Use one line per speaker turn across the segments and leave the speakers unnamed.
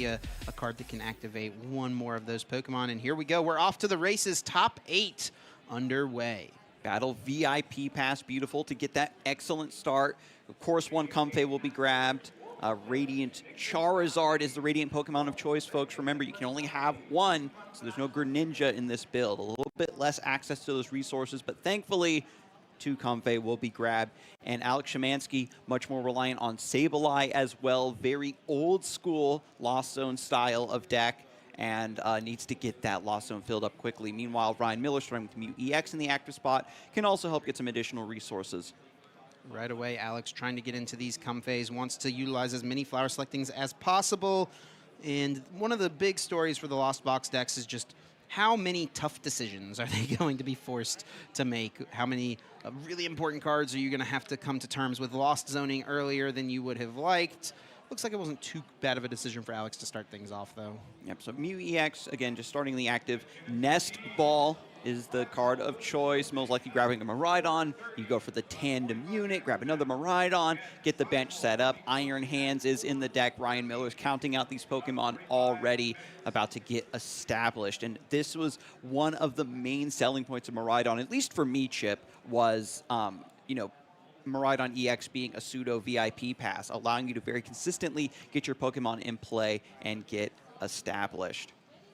be a card that can activate one more of those Pokemon. And here we go. We're off to the races. Top 8 underway.
Battle VIP pass, beautiful to get that excellent start. Of course, one Comfey will be grabbed. Radiant Charizard is the Radiant Pokemon of choice, folks. Remember, you can only have one, so there's no Greninja in this build. A little bit less access to those resources, but thankfully, 2 Comfey will be grabbed. And Alex Schemanske, much more reliant on Sableye as well. Very old school Lost Zone style of deck, and needs to get that Lost Zone filled up quickly. Meanwhile, Ryan Miller, starting with Mew EX in the active spot, can also help get some additional resources.
Right away, Alex trying to get into these Comfeys, wants to utilize as many flower selectings as possible. And one of the big stories for the Lost Box decks is just how many tough decisions are they going to be forced to make? How many really important cards are you going to have to come to terms with lost zoning earlier than you would have liked? Looks like it wasn't too bad of a decision for Alex to start things off, though.
Yep, so Mew EX, again, just starting the active. Nest Ball is the card of choice. Most likely grabbing a Miraidon. You go for the tandem unit, grab another Miraidon, get the bench set up. Iron Hands is in the deck. Ryan Miller is counting out these Pokemon already, about to get established. And this was one of the main selling points of Miraidon, at least for me, Chip, was, you know, Miraidon EX being a pseudo VIP pass, allowing you to very consistently get your Pokemon in play and get established.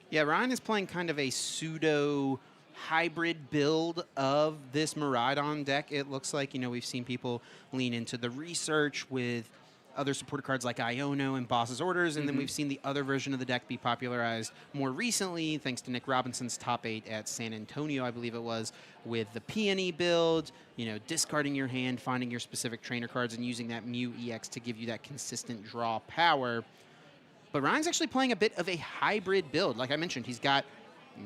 Yeah, Ryan is playing kind of a pseudo hybrid build of this Miraidon deck. It looks like, you know, we've seen people lean into the research with other supporter cards like Iono and Boss's Orders, and then we've seen the other version of the deck be popularized more recently, thanks to Nick Robinson's top 8 at San Antonio, I believe it was, with the Peony build, you know, discarding your hand, finding your specific trainer cards, and using that Mew EX to give you that consistent draw power. But Ryan's actually playing a bit of a hybrid build. Like I mentioned, he's got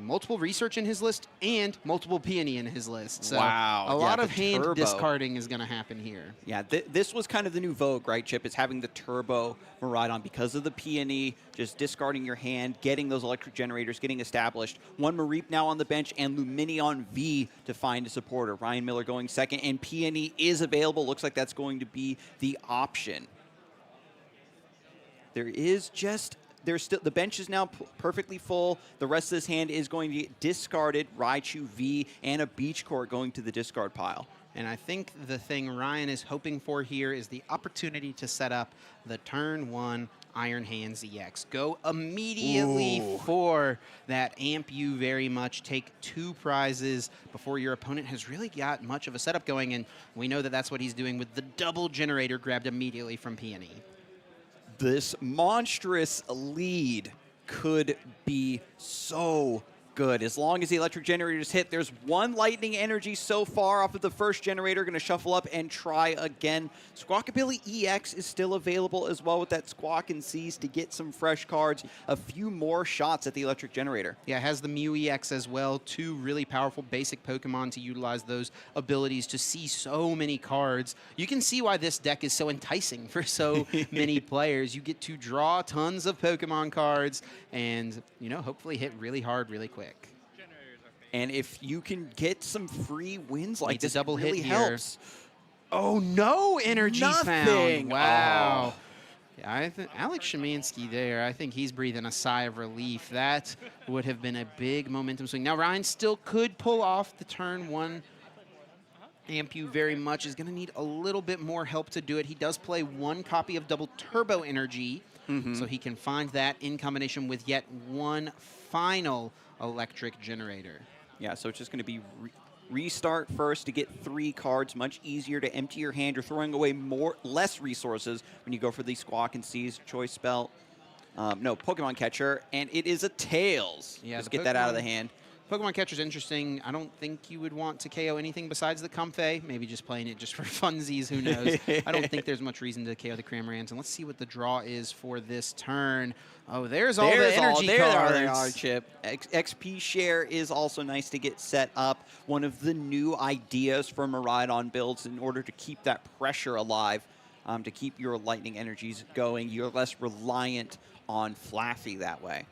multiple research in his list and multiple peony in his list. So
wow.
A lot of hand
turbo
discarding is going to happen here.
Yeah, this was kind of the new vogue, right, Chip, is having the turbo Miraidon because of the peony, just discarding your hand, getting those electric generators, getting established. One Mareep now on the bench, and Luminion V to find a supporter. Ryan Miller going second, and peony is available. Looks like that's going to be the option. There's still, the bench is now perfectly full. The rest of this hand is going to get discarded. Raichu V and a Beach Court going to the discard pile.
And I think the thing Ryan is hoping for here is the opportunity to set up the turn 1 Iron Hands EX. Go immediately for that amp you very much. Take 2 prizes before your opponent has really got much of a setup going. And we know that that's what he's doing with the double generator grabbed immediately from Peony.
This monstrous lead could be so good. As long as the electric generators hit, there's 1 lightning energy so far off of the first generator. Going to shuffle up and try again. Squawkabilly EX is still available as well with that Squawk and Seize to get some fresh cards. A few more shots at the electric generator.
Yeah, it has the Mew EX as well. 2 really powerful basic Pokemon to utilize those abilities to see so many cards. You can see why this deck is so enticing for so many players. You get to draw tons of Pokemon cards and, you know, hopefully hit really hard really quick.
And if you can get some free wins like this,
double
it really
hit
helps.
Oh, no energy
Nothing.
found. Wow. Yeah, Alex Schemanske there, I think he's breathing a sigh of relief. That would have been a big momentum swing. Now, Ryan still could pull off the turn 1 Ampu very much. Is going to need a little bit more help to do it. He does play 1 copy of Double Turbo Energy, so he can find that in combination with yet 1 final electric generator.
Yeah, so it's just going to be restart first to get 3 cards. Much easier to empty your hand. You're throwing away less resources when you go for the Squawk and Seize choice spell. No, Pokemon Catcher, and it is a Tails.
Yeah,
just get that out of the hand.
Pokemon Catcher's interesting. I don't think you would want to KO anything besides the Comfey. Maybe just playing it just for funsies, who knows. I don't think there's much reason to KO the Cramorants. And let's see what the draw is for this turn. Oh, there's all the energy cards.
There they are, Chip. XP share is also nice to get set up. One of the new ideas for Miraidon builds in order to keep that pressure alive, to keep your lightning energies going. You're less reliant on Flaffy that way.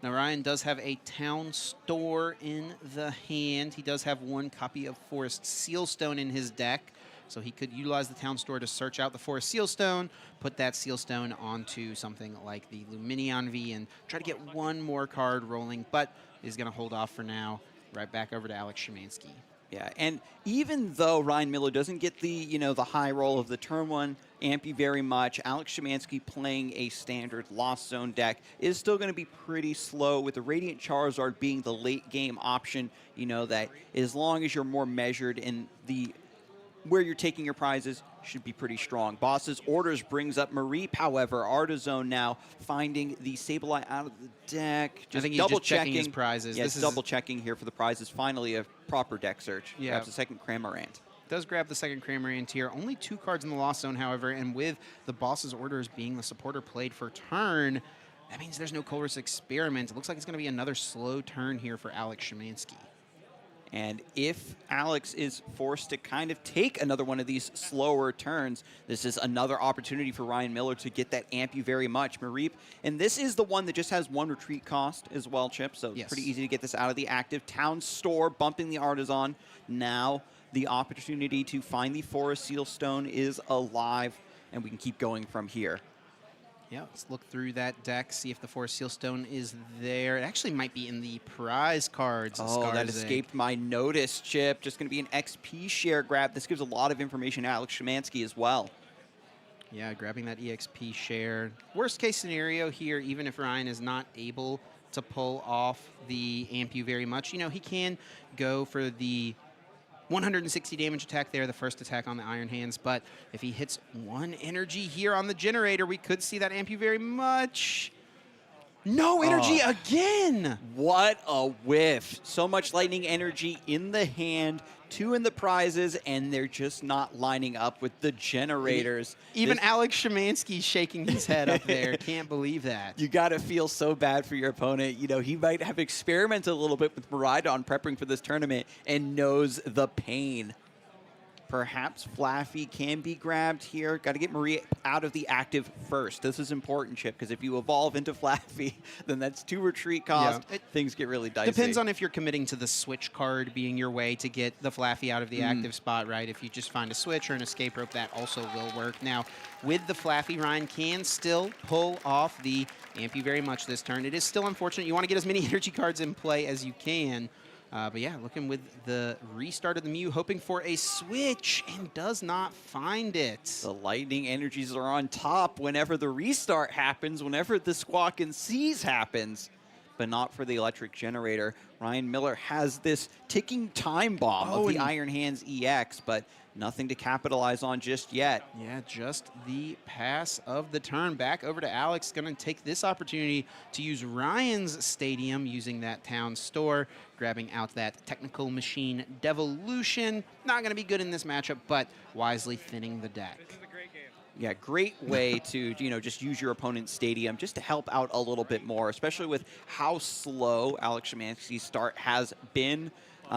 Now, Ryan does have a town store in the hand. He does have 1 copy of Forest Sealstone in his deck. So he could utilize the town store to search out the Forest Seal Stone, put that Seal Stone onto something like the Luminion V, and try to get one more card rolling, but is going to hold off for now. Right back over to Alex Schemanske.
Yeah, and even though Ryan Miller doesn't get the, the high roll of the turn one Ampy very much, Alex Schemanske playing a standard Lost Zone deck is still going to be pretty slow, with the Radiant Charizard being the late game option. That as long as you're more measured in the where you're taking your prizes, should be pretty strong. Boss's Orders brings up Mareep, however. Artizone now finding the Sableye out of the deck.
I think he's just checking his prizes.
Yeah, double checking here for the prizes. Finally, a proper deck search.
Yeah.
Grabs a second Cramorant.
Does grab the second Cramorant here. Only 2 cards in the Lost Zone, however, and with the Boss's Orders being the supporter played for turn, that means there's no Colress Experiment. It looks like it's going to be another slow turn here for Alex Schemanske.
And if Alex is forced to kind of take another one of these slower turns, this is another opportunity for Ryan Miller to get that Ampy very much. Mareep, and this is the one that just has 1 retreat cost as well, Chip, so
yes.
Pretty easy to get this out of the active. Town Store bumping the Artisan. Now the opportunity to find the Forest Seal Stone is alive, and we can keep going from here.
Yeah, let's look through that deck, see if the Forest Seal Stone is there. It actually might be in the prize cards.
Oh, that escaped my notice, Chip. Just going to be an XP share grab. This gives a lot of information to Alex Schemanske as well.
Yeah, grabbing that EXP share. Worst case scenario here, even if Ryan is not able to pull off the Ampu very much, he can go for the 160 damage attack there, the first attack on the Iron Hands, but if he hits 1 energy here on the generator, we could see that Ampu very much. No energy again!
What a whiff. So much lightning energy in the hand, 2 in the prizes, and they're just not lining up with the generators.
Even Alex Schemanske shaking his head up there. Can't believe that.
You got to feel so bad for your opponent. He might have experimented a little bit with Miraidon prepping for this tournament and knows the pain. Perhaps Flaffy can be grabbed here. Got to get Marie out of the active first. This is important, Chip, because if you evolve into Flaffy, then that's 2 retreat cost. Yeah. Things get really dicey.
Depends on if you're committing to the switch card being your way to get the Flaffy out of the active spot, right? If you just find a switch or an escape rope, that also will work. Now, with the Flaffy, Ryan can still pull off the Ampy very much this turn. It is still unfortunate. You want to get as many energy cards in play as you can. But yeah, looking with the restart of the Mew, hoping for a switch, and does not find it.
The lightning energies are on top whenever the restart happens, whenever the Squawk and Seize happens, but not for the electric generator. Ryan Miller has this ticking time bomb of the Iron Hands EX, but nothing to capitalize on just yet.
Yeah, just the pass of the turn. Back over to Alex, going to take this opportunity to use Ryan's Stadium using that town store, grabbing out that Technical Machine Devolution. Not going to be good in this matchup, but wisely thinning the deck.
This is a great game.
Yeah, great way to, just use your opponent's stadium just to help out a little bit more, especially with how slow Alex Schemanske start has been.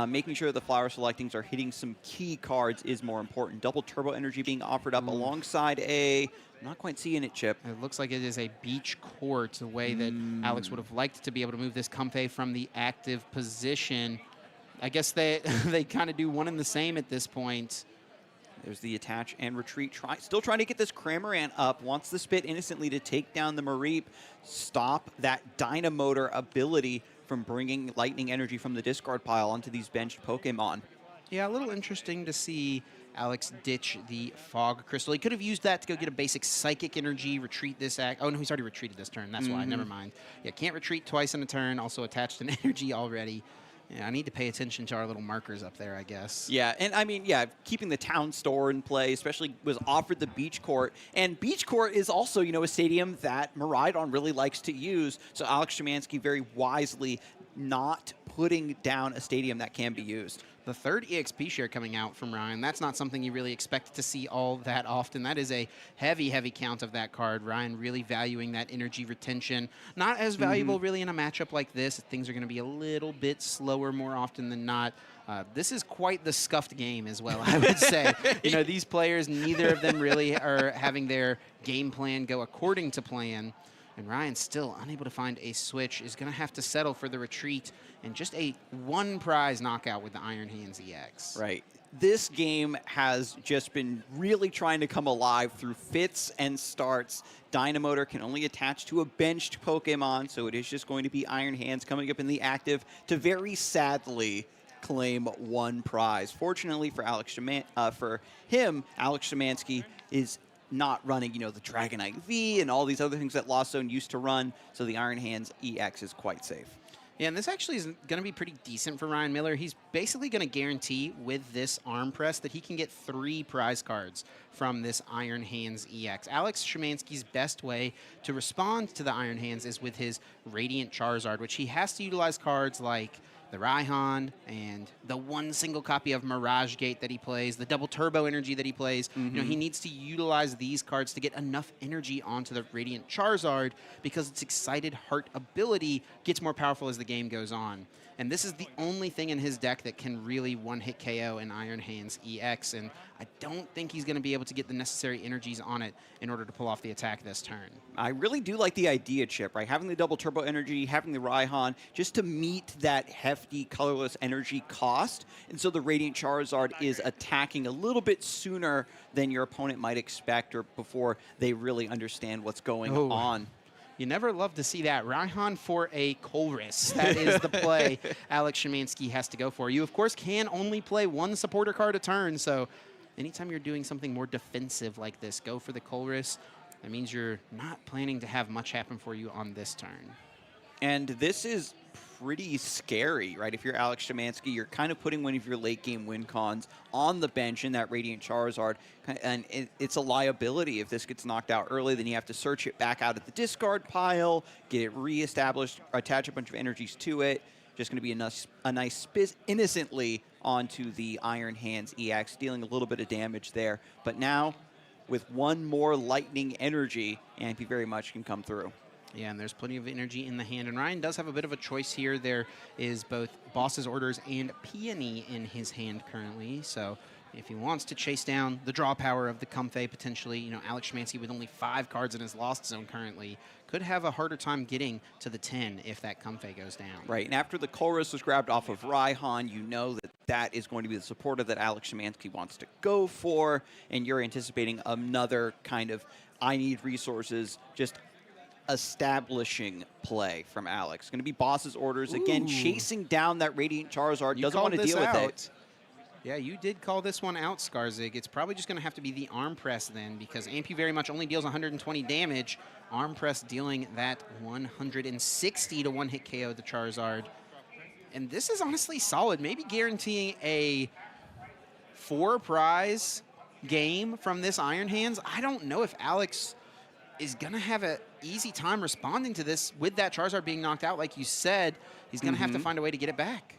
Making sure the flower selectings are hitting some key cards is more important. Double turbo energy being offered up alongside I'm not quite seeing it, Chip.
It looks like it is a beach court, the way that Alex would have liked to be able to move this Comfey from the active position. I guess they kind of do one and the same at this point.
There's the attach and retreat. Still trying to get this Cramorant up. Wants the Spit innocently to take down the Mareep. Stop that Dynamotor ability from bringing lightning energy from the discard pile onto these benched Pokemon.
Yeah, a little interesting to see Alex ditch the Fog Crystal. He could have used that to go get a basic Psychic Energy, retreat this act. Oh, no, he's already retreated this turn. That's why. Never mind. Yeah, can't retreat twice in a turn. Also attached an energy already. Yeah, I need to pay attention to our little markers up there, I guess.
Yeah, and I mean, yeah, keeping the town store in play, especially was offered the Beach Court. And Beach Court is also, a stadium that Miraidon really likes to use. So Alex Schemanske very wisely not putting down a stadium that can be used.
The third EXP share coming out from Ryan, that's not something you really expect to see all that often. That is a heavy, heavy count of that card. Ryan really valuing that energy retention. Not as valuable really in a matchup like this. Things are going to be a little bit slower more often than not. This is quite the scuffed game as well, I would say. These players, neither of them really are having their game plan go according to plan. And Ryan still unable to find a switch, is going to have to settle for the retreat and just a one prize knockout with the Iron Hands EX.
Right. This game has just been really trying to come alive through fits and starts. Dynamotor can only attach to a benched Pokemon, so it is just going to be Iron Hands coming up in the active to very sadly claim one prize. Fortunately for Alex Schemanske is not running, the Dragonite V and all these other things that Lost Zone used to run, so the Iron Hands EX is quite safe.
Yeah, and this actually is going to be pretty decent for Ryan Miller. He's basically going to guarantee with this arm press that he can get 3 prize cards from this Iron Hands EX. Alex Schemanske's best way to respond to the Iron Hands is with his Radiant Charizard, which he has to utilize cards like the Raihan and the one single copy of Mirage Gate that he plays, the double turbo energy that he plays. He needs to utilize these cards to get enough energy onto the Radiant Charizard because its Excited Heart ability gets more powerful as the game goes on. And this is the only thing in his deck that can really one-hit KO an Iron Hands EX, and I don't think he's going to be able to get the necessary energies on it in order to pull off the attack this turn.
I really do like the idea, Chip, right? Having the double turbo energy, having the Raihan, just to meet that hefty colorless energy cost. And so the Radiant Charizard is attacking a little bit sooner than your opponent might expect or before they really understand what's going on.
You never love to see that. Raihan for a Colress. That is the play Alex Schemanske has to go for. You, of course, can only play one supporter card a turn, so anytime you're doing something more defensive like this, go for the Colress. That means you're not planning to have much happen for you on this turn.
And this is pretty scary, right? If you're Alex Schemanske, you're kind of putting one of your late game win cons on the bench in that Radiant Charizard, and it's a liability. If this gets knocked out early, then you have to search it back out at the discard pile, get it reestablished, attach a bunch of energies to it. Just going to be a nice spin innocently onto the Iron Hands EX, dealing a little bit of damage there. But now, with one more lightning energy, Ampy very much can come through.
Yeah, and there's plenty of energy in the hand. And Ryan does have a bit of a choice here. There is both Boss's Orders and Peony in his hand currently. So if he wants to chase down the draw power of the Comfey, potentially, Alex Schemanske with only 5 cards in his Lost Zone currently could have a harder time getting to the 10 if that Comfey goes down.
Right, and after the Colress was grabbed off of Raihan, you know that that is going to be the supporter that Alex Schemanske wants to go for, and you're anticipating another kind of I need resources, just establishing play from Alex. Going to be Boss's Orders again, chasing down that Radiant Charizard. Doesn't want to deal with it.
Yeah, you did call this one out, Skarzig. It's probably just going to have to be the Arm Press then, because Ampy very much only deals 120 damage. Arm Press dealing that 160 to one-hit KO the Charizard. And this is honestly solid, maybe guaranteeing a 4-prize game from this Iron Hands. I don't know if Alex is going to have an easy time responding to this with that Charizard being knocked out. Like you said, he's going to have to find a way to get it back.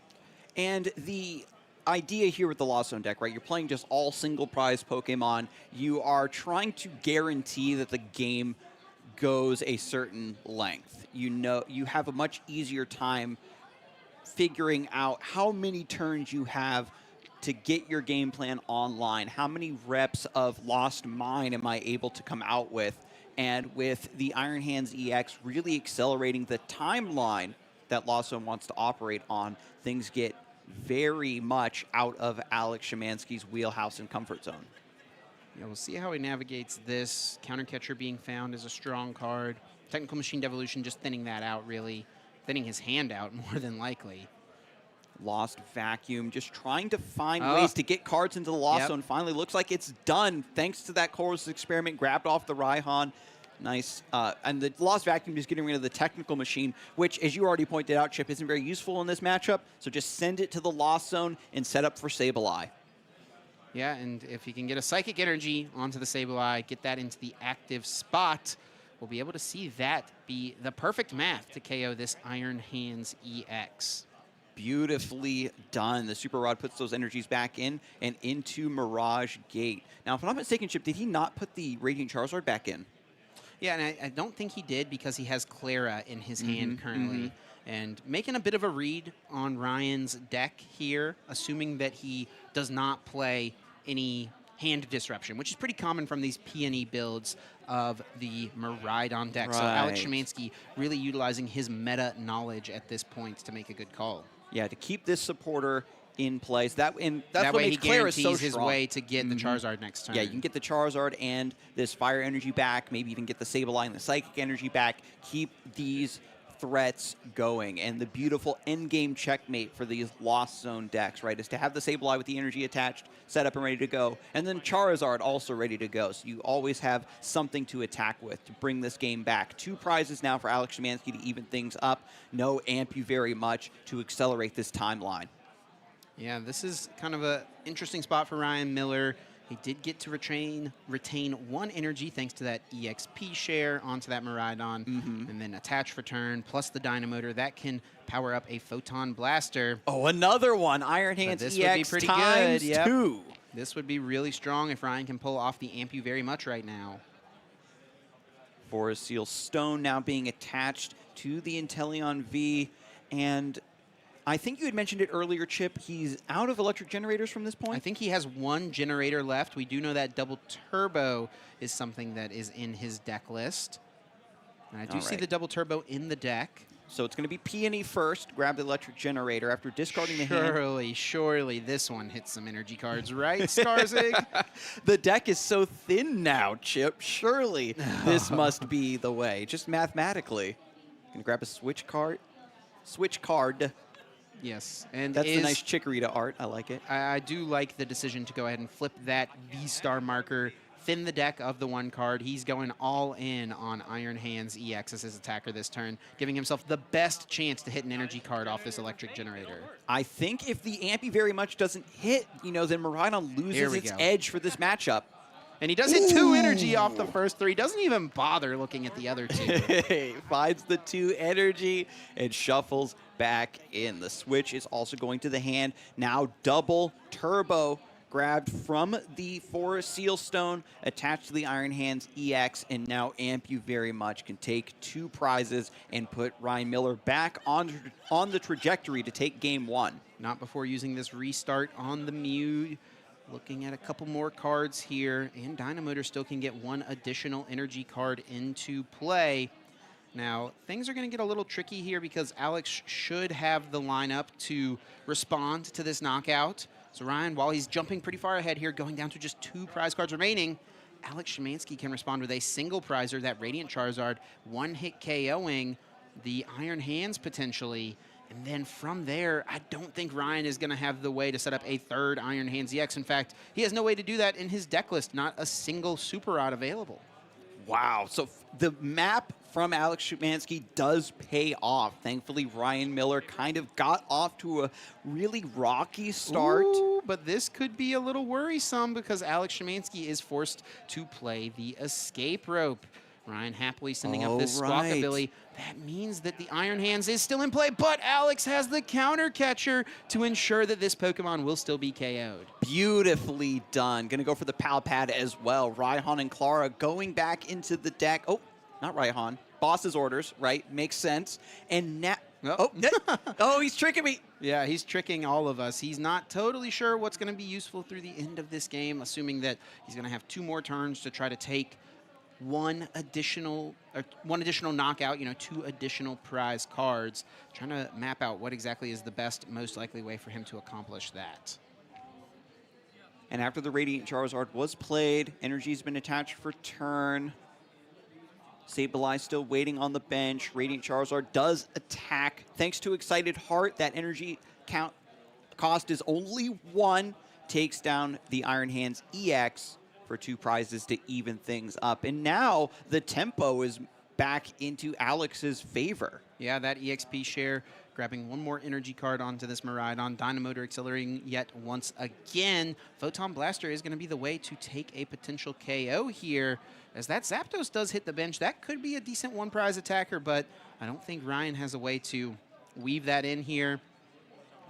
And the idea here with the Lost Zone deck, right? You're playing just all single prize Pokemon. You are trying to guarantee that the game goes a certain length. You have a much easier time figuring out how many turns you have to get your game plan online. How many reps of Lost Mine am I able to come out with? And with the Iron Hands EX really accelerating the timeline that Lost Zone wants to operate on, things get very much out of Alex Schemanske's wheelhouse and comfort zone.
Yeah, we'll see how he navigates this. Counter Catcher being found is a strong card. Technical Machine Devolution just thinning that out, really. Thinning his hand out more than likely.
Lost Vacuum, just trying to find ways to get cards into the Lost Zone. Finally, looks like it's done thanks to that Colress experiment, grabbed off the Raihan. Nice. And the Lost Vacuum is getting rid of the Technical Machine, which, as you already pointed out, Chip, isn't very useful in this matchup. So just send it to the Lost Zone and set up for Sableye.
Yeah, and if he can get a Psychic Energy onto the Sableye, get that into the active spot, we'll be able to see that be the perfect math to KO this Iron Hands EX.
Beautifully done. The Super Rod puts those energies back in and into Mirage Gate. Now, if I'm not mistaken, Chip, did he not put the Radiant Charizard back in?
Yeah, and I don't think he did because he has Clara in his hand currently. And making a bit of a read on Ryan's deck here, assuming that he does not play any hand disruption, which is pretty common from these Peony builds. of the Miraidon deck. So Alex Schemanske really utilizing his meta knowledge at this point to make a good call.
Yeah, to keep this supporter in place. That's
that
what
way
makes
he
Claire is so
guarantees his
strong.
way to get the Charizard next turn.
Yeah, you can get the Charizard and this fire energy back, maybe even get the Sableye and the psychic energy back. Keep these threats going. And the beautiful endgame checkmate for these Lost Zone decks, right, is to have the Sableye with the energy attached, set up and ready to go, and then Charizard also ready to go. So you always have something to attack with to bring this game back. 2 prizes now for Alex Schemanske to even things up. No Amp you very much to accelerate this timeline.
Yeah, this is kind of an interesting spot for Ryan Miller. He did get to retain 1 energy thanks to that EXP share onto that Miraidon, and then attach for turn, plus the Dynamotor. That can power up a Photon Blaster.
Oh, another one. Iron Hands
this
EX
would be pretty
times
good. Yep.
2. This
would be really strong if Ryan can pull off the Amp You very much right now.
Forest Seal Stone now being attached to the Inteleon V, and I think you had mentioned it earlier, Chip. He's out of electric generators from this point.
I think he has 1 generator left. We do know that double turbo is something that is in his deck list. And I do see the double turbo in the deck.
So it's going to be Peony first. Grab the electric generator after discarding the hand.
Surely this one hits some energy cards, right, Skarzig?
The deck is so thin now, Chip. Surely this must be the way. Just mathematically. Going to grab a switch card.
Yes, and
that's the nice Chikorita art. I like it.
I do like the decision to go ahead and flip that V-Star marker, thin the deck of the 1 card. He's going all in on Iron Hands EX as his attacker this turn, giving himself the best chance to hit an energy card off this electric generator.
I think if the Ampy very much doesn't hit, then Miraidon loses its edge for this matchup.
And he does hit 2 energy off the first 3. Doesn't even bother looking at the other 2.
Finds the 2 energy and shuffles back in. The switch is also going to the hand. Now double turbo grabbed from the Forest Seal Stone, attached to the Iron Hands EX, and now Amp You very much can take 2 prizes and put Ryan Miller back on the trajectory to take game 1.
Not before using this restart on the Mew. Looking at a couple more cards here, and Dynamotor still can get 1 additional energy card into play. Now, things are going to get a little tricky here because Alex should have the lineup to respond to this knockout. So Ryan, while he's jumping pretty far ahead here, going down to just 2 prize cards remaining, Alex Schemanske can respond with a single prizer, that Radiant Charizard, 1-hit KOing the Iron Hands potentially. And then from there, I don't think Ryan is going to have the way to set up a 3rd Iron Hands EX. In fact, he has no way to do that in his deck list. Not a single Super Rod available.
Wow. So the map from Alex Schemanske does pay off. Thankfully, Ryan Miller kind of got off to a really rocky start.
Ooh, but this could be a little worrisome because Alex Schemanske is forced to play the escape rope. Ryan happily sending up this Squawkabilly. That means that the Iron Hands is still in play, but Alex has the counter catcher to ensure that this Pokemon will still be KO'd.
Beautifully done. Going to go for the Pal Pad as well. Raihan and Clara going back into the deck. Oh, not Raihan. Boss's orders, right? Makes sense. And now... Oh, he's tricking me.
Yeah, he's tricking all of us. He's not totally sure what's going to be useful through the end of this game, assuming that he's going to have 2 more turns to try to take one additional knockout, 2 additional prize cards, trying to map out what exactly is the best, most likely way for him to accomplish that.
And after the Radiant Charizard was played, energy's been attached for turn. Sableye still waiting on the bench. Radiant Charizard does attack. Thanks to Excited Heart, that energy cost is only 1. Takes down the Iron Hands EX for 2 prizes to even things up. And now the tempo is back into Alex's favor.
Yeah, that EXP share, grabbing 1 more energy card onto this Miraidon. Dynamotor accelerating yet once again. Photon Blaster is going to be the way to take a potential KO here. As that Zapdos does hit the bench, that could be a decent 1 prize attacker, but I don't think Ryan has a way to weave that in here.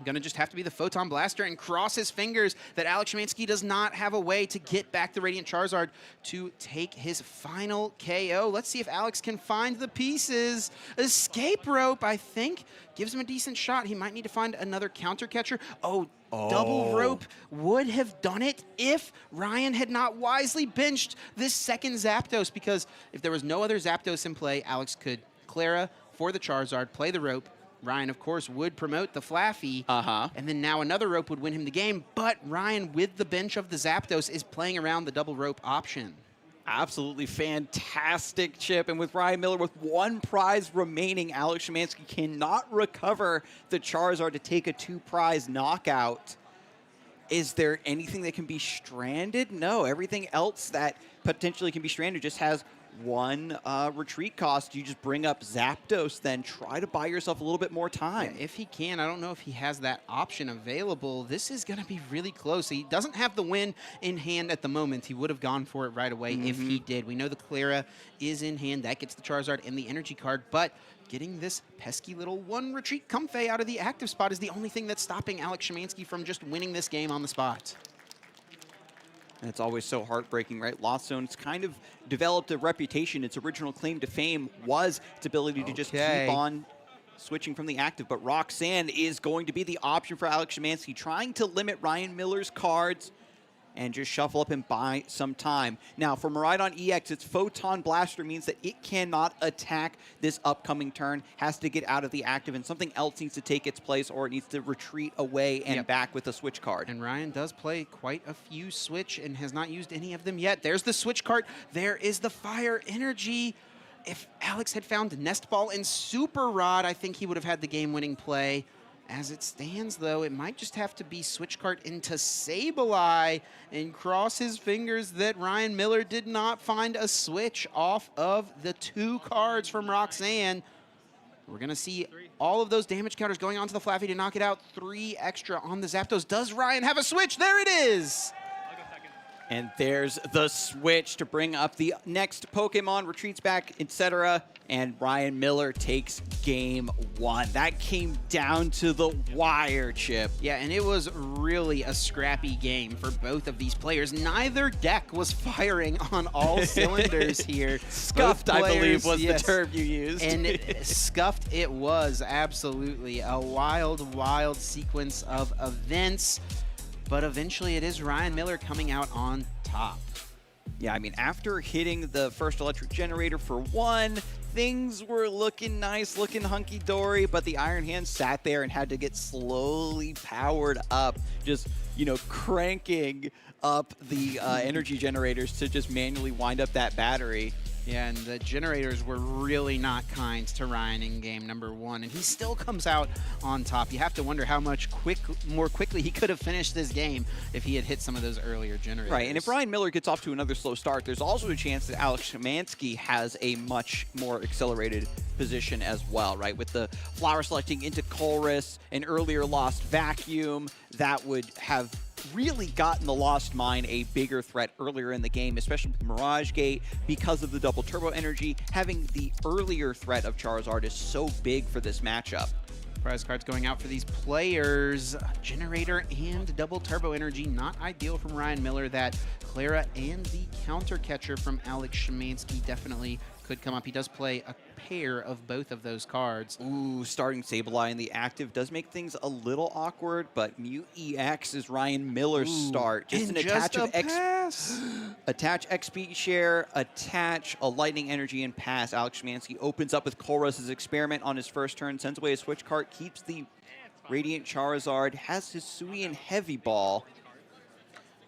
Going to just have to be the Photon Blaster and cross his fingers that Alex Schemanske does not have a way to get back the Radiant Charizard to take his final KO. Let's see if Alex can find the pieces. Escape Rope, I think, gives him a decent shot. He might need to find another counter catcher. Oh, Double Rope would have done it if Ryan had not wisely benched this second Zapdos, because if there was no other Zapdos in play, Alex could Clara for the Charizard, play the rope. Ryan, of course, would promote the Flaffy, and then now another rope would win him the game, but Ryan, with the bench of the Zapdos, is playing around the double rope option.
Absolutely fantastic, Chip. And with Ryan Miller with one prize remaining, Alex Schemanske cannot recover the Charizard to take a 2-prize knockout. Is there anything that can be stranded? No, everything else that potentially can be stranded just has one retreat cost. You just bring up Zapdos, then try to buy yourself a little bit more time.
Yeah, if he can. I don't know if he has that option available. This is going to be really close. He doesn't have the win in hand at the moment. He would have gone for it right away if he did. We know the Clara is in hand. That gets the Charizard and the energy card, but getting this pesky little one retreat Comfey out of the active spot is the only thing that's stopping Alex Schemanske from just winning this game on the spot.
And it's always so heartbreaking, right? Lost Zone's kind of developed a reputation. Its original claim to fame was its ability to just keep on switching from the active. But Roxanne is going to be the option for Alex Schemanske, trying to limit Ryan Miller's cards and just shuffle up and buy some time. Now, for Miraidon EX, its Photon Blaster means that it cannot attack this upcoming turn, has to get out of the active, and something else needs to take its place, or it needs to retreat away and back with a switch card.
And Ryan does play quite a few switch and has not used any of them yet. There's the switch card. There is the Fire Energy. If Alex had found Nest Ball and Super Rod, I think he would have had the game-winning play. As it stands, though, it might just have to be switch card into Sableye and cross his fingers that Ryan Miller did not find a switch off of the 2 cards from Roxanne. We're going to see all of those damage counters going onto the Flaffy to knock it out. 3 extra on the Zapdos. Does Ryan have a switch? There it is!
And there's the switch to bring up the next Pokemon, retreats back, etc. And Ryan Miller takes game 1. That came down to the wire, Chip.
Yeah, and it was really a scrappy game for both of these players. Neither deck was firing on all cylinders here.
Scuffed, I believe, was the term you used.
And scuffed it was, absolutely. A wild, wild sequence of events. But eventually it is Ryan Miller coming out on top.
Yeah, I mean, after hitting the first electric generator for 1, things were looking nice, looking hunky-dory, but the Iron Hand sat there and had to get slowly powered up, just, you know, cranking up the energy generators to just manually wind up that battery.
Yeah, and the generators were really not kind to Ryan in game number 1, and he still comes out on top. You have to wonder how much more quickly he could have finished this game if he had hit some of those earlier generators.
Right, and if Ryan Miller gets off to another slow start, there's also a chance that Alex Schemanske has a much more accelerated position as well, right? With the Flower selecting into Colress, an earlier Lost Vacuum, that would have really gotten the Lost Mine a bigger threat earlier in the game, especially with Mirage Gate, because of the double turbo energy. Having the earlier threat of Charizard is so big for this matchup.
Prize cards going out for these players. Generator and double turbo energy, not ideal from Ryan Miller. That Clara and the counter catcher from Alex Schemanske definitely could come up. He does play a pair of both of those cards.
Ooh, starting Sableye in the active does make things a little awkward, but Mew EX is Ryan Miller's start. Just an attach of attach XP share, attach a lightning energy, and pass. Alex Schemanske opens up with Colress's experiment on his first turn, sends away a switch card, keeps the Radiant Charizard, has his Hisuian Heavy Ball.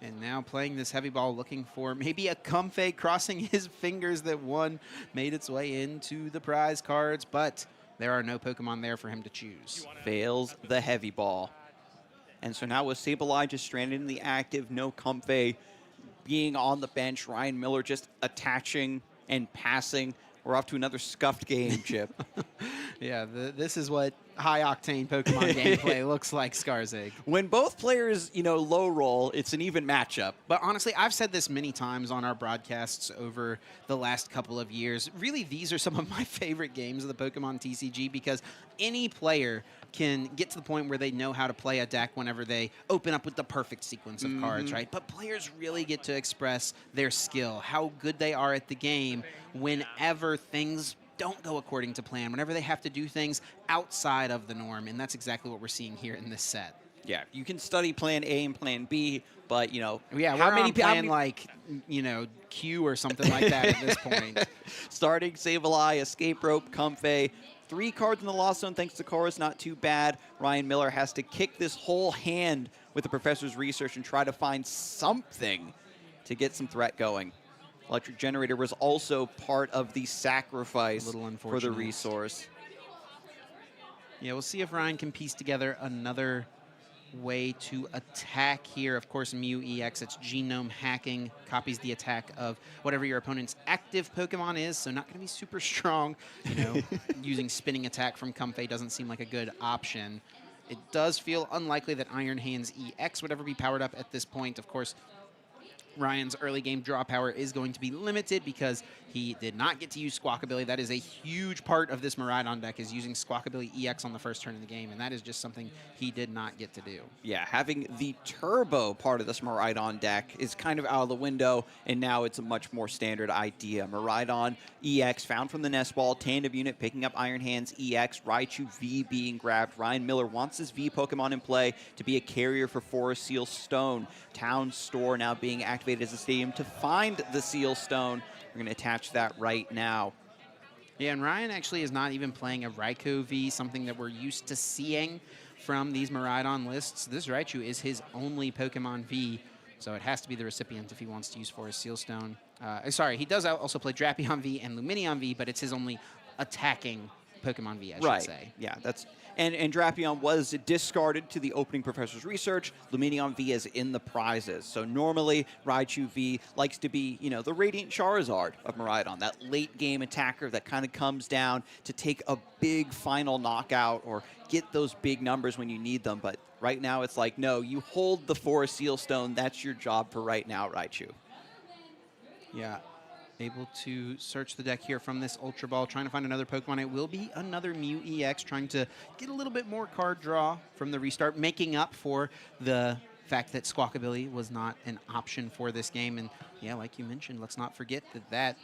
And now playing this heavy ball, looking for maybe a Comfey, crossing his fingers that one made its way into the prize cards, but there are no Pokemon there for him to choose.
Fails the heavy ball. And so now with Sableye just stranded in the active, no Comfey being on the bench, Ryan Miller just attaching and passing. We're off to another scuffed game, Chip.
Yeah, this is what high-octane Pokemon gameplay looks like, Skarzig.
When both players, low roll, it's an even matchup.
But honestly, I've said this many times on our broadcasts over the last couple of years. Really, these are some of my favorite games of the Pokemon TCG because any player can get to the point where they know how to play a deck whenever they open up with the perfect sequence of cards, right? But players really get to express their skill, how good they are at the game whenever things don't go according to plan, whenever they have to do things outside of the norm, and that's exactly what we're seeing here in this set.
Yeah, you can study plan A and plan B, but,
yeah,
how
we're
many
on plan like, Q or something like that at this point.
Starting Sableye, Escape Rope, Comfey. 3 cards in the Lost Zone thanks to Chorus, not too bad. Ryan Miller has to kick this whole hand with the Professor's Research and try to find something to get some threat going. Electric Generator was also part of the sacrifice for the resource.
Yeah, we'll see if Ryan can piece together another way to attack here. Of course, Mew EX, it's genome hacking, copies the attack of whatever your opponent's active Pokemon is, so not going to be super strong. Using spinning attack from Comfey doesn't seem like a good option. It does feel unlikely that Iron Hands EX would ever be powered up at this point. Of course, Ryan's early game draw power is going to be limited because he did not get to use Squawkabilly. That is a huge part of this Miraidon deck, is using Squawkabilly EX on the first turn of the game, and that is just something he did not get to do.
Yeah, having the turbo part of this Miraidon deck is kind of out of the window, and now it's a much more standard idea. Miraidon EX found from the nest ball, tandem unit picking up Iron Hands EX, Raichu V being grabbed. Ryan Miller wants his V Pokemon in play to be a carrier for Forest Seal Stone. Town Store now being activated as a stadium to find the Seal Stone. We're going to attach that right now.
Yeah, and Ryan actually is not even playing a Raikou V, something that we're used to seeing from these Miraidon lists. This Raichu is his only Pokemon V, so it has to be the recipient if he wants to use Forest Seal Stone. Sorry, he does also play Drapion V and Lumineon V, but it's his only attacking Pokemon V, I should say.
Yeah, that's... And Drapion was discarded to the opening Professor's Research. Lumineon V is in the prizes. So normally, Raichu V likes to be, the Radiant Charizard of Miraidon, that late-game attacker that kind of comes down to take a big final knockout or get those big numbers when you need them. But right now, it's like, no, you hold the Forest Seal Stone. That's your job for right now, Raichu.
Yeah. Able to search the deck here from this Ultra Ball, trying to find another Pokemon. It will be another Mew EX, trying to get a little bit more card draw from the restart, making up for the fact that Squawkabilly was not an option for this game. And yeah, like you mentioned, let's not forget that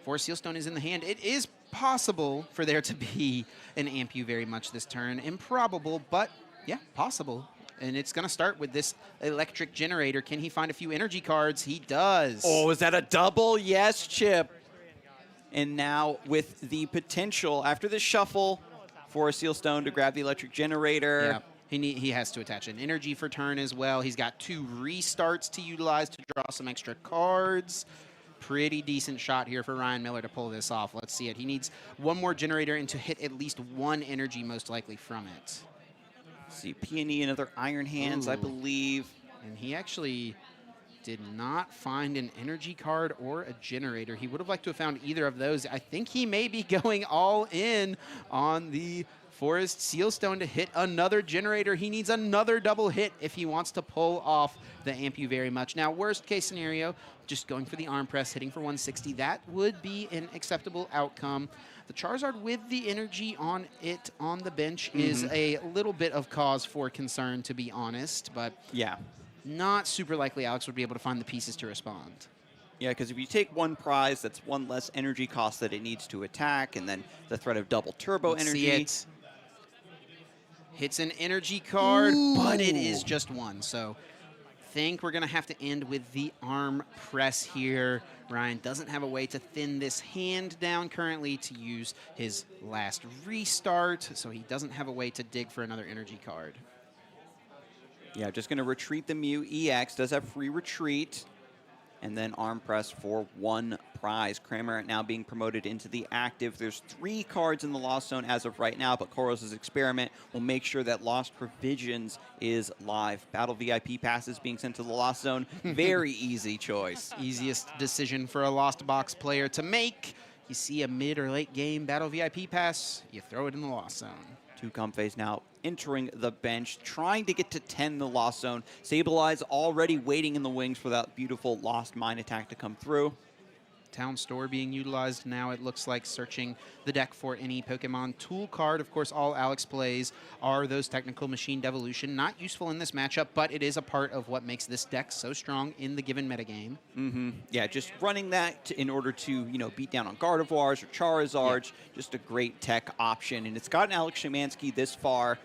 Forest Seal Stone is in the hand. It is possible for there to be an Ampu very much this turn. Improbable, but yeah, possible. And it's going to start with this Electric Generator. Can he find a few energy cards? He does.
Oh, is that a double? Yes, Chip. And now with the potential, after the shuffle, for a Seal Stone to grab the Electric Generator.
Yeah, he has to attach an energy for turn as well. He's got 2 restarts to utilize to draw some extra cards. Pretty decent shot here for Ryan Miller to pull this off. Let's see it. He needs 1 more generator and to hit at least 1 energy most likely from it.
See, Peony, another Iron Hands, I believe.
And he actually did not find an energy card or a generator. He would have liked to have found either of those. I think he may be going all in on the Forest Seal Stone to hit another generator. He needs another double hit if he wants to pull off the Ampu very much. Now, worst case scenario, just going for the arm press, hitting for 160. That would be an acceptable outcome. The Charizard with the energy on it on the bench is a little bit of cause for concern, to be honest. But
yeah,
not super likely Alex would be able to find the pieces to respond.
Yeah, because if you take 1 prize, that's 1 less energy cost that it needs to attack, and then the threat of double turbo energy.
See it. Hits an energy card, but it is just 1. So think we're going to have to end with the arm press here. Ryan doesn't have a way to thin this hand down currently to use his last restart, so he doesn't have a way to dig for another energy card.
Yeah, just going to retreat the Mew EX. Does have free retreat. And then arm press for 1 prize. Kramer now being promoted into the active. There's 3 cards in the Lost Zone as of right now, but Koros' experiment will make sure that Lost Provisions is live. Battle VIP passes being sent to the Lost Zone. Very easy choice.
Easiest decision for a Lost Box player to make. you see a mid or late game battle VIP pass, you throw it in the lost zone.
2 Comfeys now entering the bench, trying to get to 10 the lost zone. Sableye already waiting in the wings for that beautiful lost mine attack to come through.
Town store being utilized now, it looks like, searching the deck for any Pokemon tool card. Of course, all Alex plays are those technical machine devolution. Not useful in this matchup, but it is a part of what makes this deck so strong in the given metagame.
Yeah, just running that in order to, beat down on Gardevoirs or Charizards. Just a great tech option. And it's gotten Alex Schemanske this far.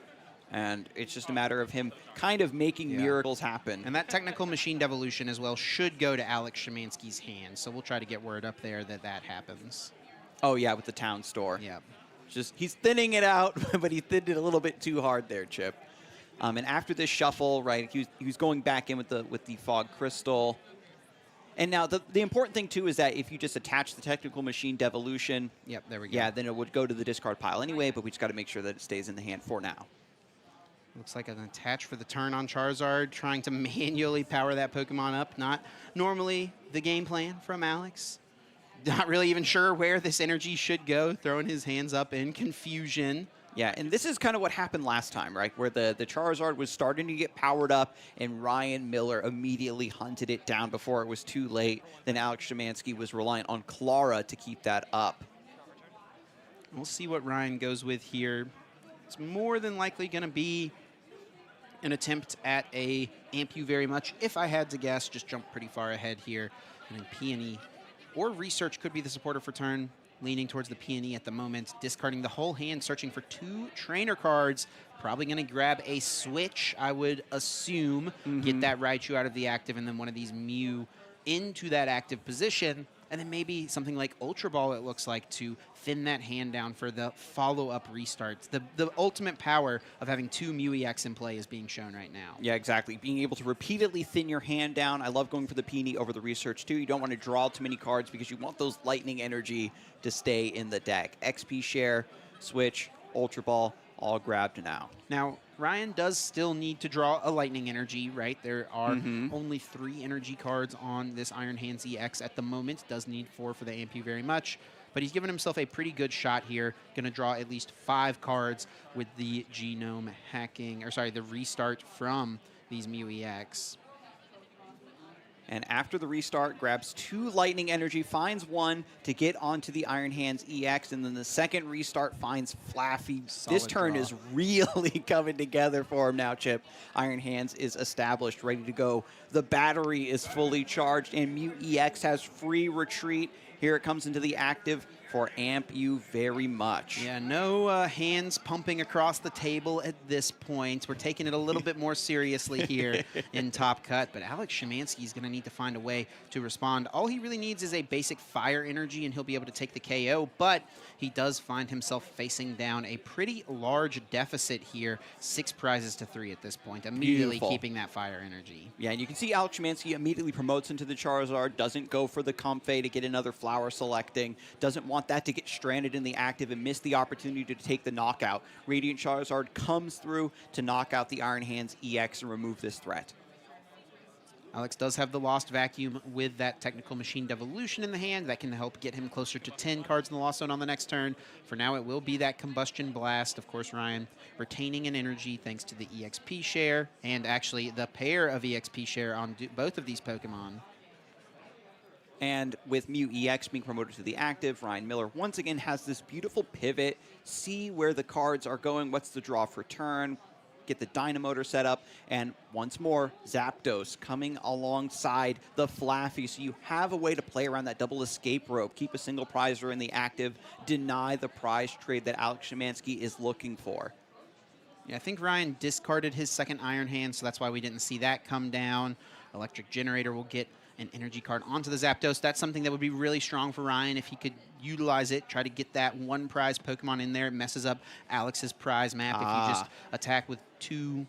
And it's just a matter of him kind of making miracles happen.
And that technical machine devolution as well should go to Alex Schemanske's hands. So we'll try to get word up there that that happens.
Oh, yeah, with the town store.
Yeah.
Just he's thinning it out, but he thinned it a little bit too hard there, Chip. And after this shuffle, right, he was going back in with the Fog Crystal. And now the important thing, too, is that if you just attach the technical machine devolution,
yep, there we go.
Yeah, then it would go to the discard pile anyway, but we just got to make sure that it stays in the hand for now.
Looks like an attach for the turn on Charizard, trying to manually power that Pokemon up. Not normally the game plan from Alex. Not really even sure where this energy should go, throwing his hands up in confusion.
Yeah, and this is kind of what happened last time, right? Where the Charizard was starting to get powered up, and Ryan Miller immediately hunted it down before it was too late. Then Alex Schemanske was reliant on Clara to keep that up.
We'll see what Ryan goes with here. It's more than likely going to be an attempt at a Amp You Very Much. If I had to guess, just jump pretty far ahead here. And then Peony or Research could be the supporter for turn. Leaning towards the Peony at the moment, discarding the whole hand, searching for 2 trainer cards. Probably going to grab a Switch, I would assume. Get that Raichu out of the active, and then one of these Mew into that active position. And then maybe something like Ultra Ball, it looks like, to thin that hand down for the follow-up restarts. The ultimate power of having 2 Mew EX in play is being shown right now.
Yeah, exactly. Being able to repeatedly thin your hand down. I love going for the Peony over the Research, too. You don't want to draw too many cards because you want those lightning energy to stay in the deck. XP Share, Switch, Ultra Ball, all grabbed now.
Now, Ryan does still need to draw a lightning energy, right? There are only 3 energy cards on this Iron Hands EX at the moment. Does need 4 for the Amp You Very Much. But he's given himself a pretty good shot here. Going to draw at least 5 cards with the genome hacking, or sorry, the restart from these Mew EX.
And after the restart, grabs 2 lightning energy, finds 1 to get onto the Iron Hands EX, and then the second restart finds Flaffy. This turn is really coming together for him now, Chip. Iron Hands is established, ready to go. The battery is fully charged, and Mew EX has free retreat. Here it comes into the active for Amp You Very Much.
Yeah, no hands pumping across the table at this point. We're taking it a little bit more seriously here in Top Cut, but Alex Schemanske is going to need to find a way to respond. All he really needs is a basic fire energy, and he'll be able to take the KO, but he does find himself facing down a pretty large deficit here. 6 prizes to 3 at this point, immediately keeping that fire energy.
Yeah, and you can see Alex Schemanske immediately promotes into the Charizard, doesn't go for the Comfey to get another flower selecting, doesn't want that to get stranded in the active and miss the opportunity to take the knockout. Radiant Charizard comes through to knock out the Iron Hands EX and remove this threat.
Alex does have the Lost Vacuum with that Technical Machine Devolution in the hand. That can help get him closer to 10 cards in the Lost Zone on the next turn. For now, it will be that Combustion Blast. Of course, Ryan retaining an energy thanks to the EXP share, and actually the pair of EXP share on both of these Pokemon.
And with Mew EX being promoted to the active, Ryan Miller once again has this beautiful pivot, see where the cards are going, what's the draw for turn, get the Dynamotor set up, and once more, Zapdos coming alongside the Flaffy, so you have a way to play around that double escape rope, keep a single prizer in the active, deny the prize trade that Alex Schemanske is looking for.
Yeah, I think Ryan discarded his second Iron Hand, so that's why we didn't see that come down. Electric Generator will get an energy card onto the Zapdos. That's something that would be really strong for Ryan if he could utilize it, try to get that 1 prize Pokemon in there. It messes up Alex's prize map. If you just attack with 3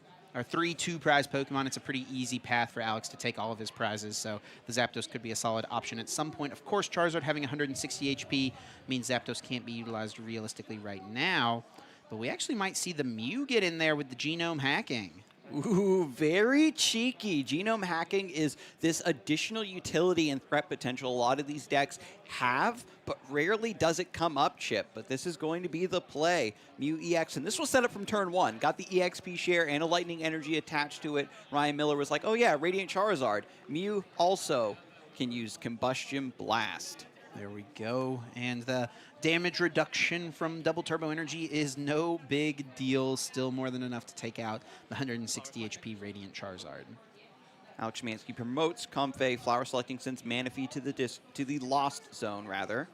2-prize Pokemon, it's a pretty easy path for Alex to take all of his prizes. So the Zapdos could be a solid option at some point. Of course, Charizard having 160 HP means Zapdos can't be utilized realistically right now. But we actually might see the Mew get in there with the genome hacking.
Ooh, very cheeky. Genome hacking is this additional utility and threat potential a lot of these decks have, but rarely does it come up, Chip. But this is going to be the play. Mew EX, and this was set up from turn 1. Got the EXP share and a lightning energy attached to it. Ryan Miller was like, oh yeah, Radiant Charizard. Mew also can use Combustion Blast.
There we go. And the damage reduction from double turbo energy is no big deal. Still more than enough to take out the 160 HP Radiant Charizard.
Alex Schemanske promotes Comfey, Flower Selecting sends Manaphy to the Lost Zone, rather.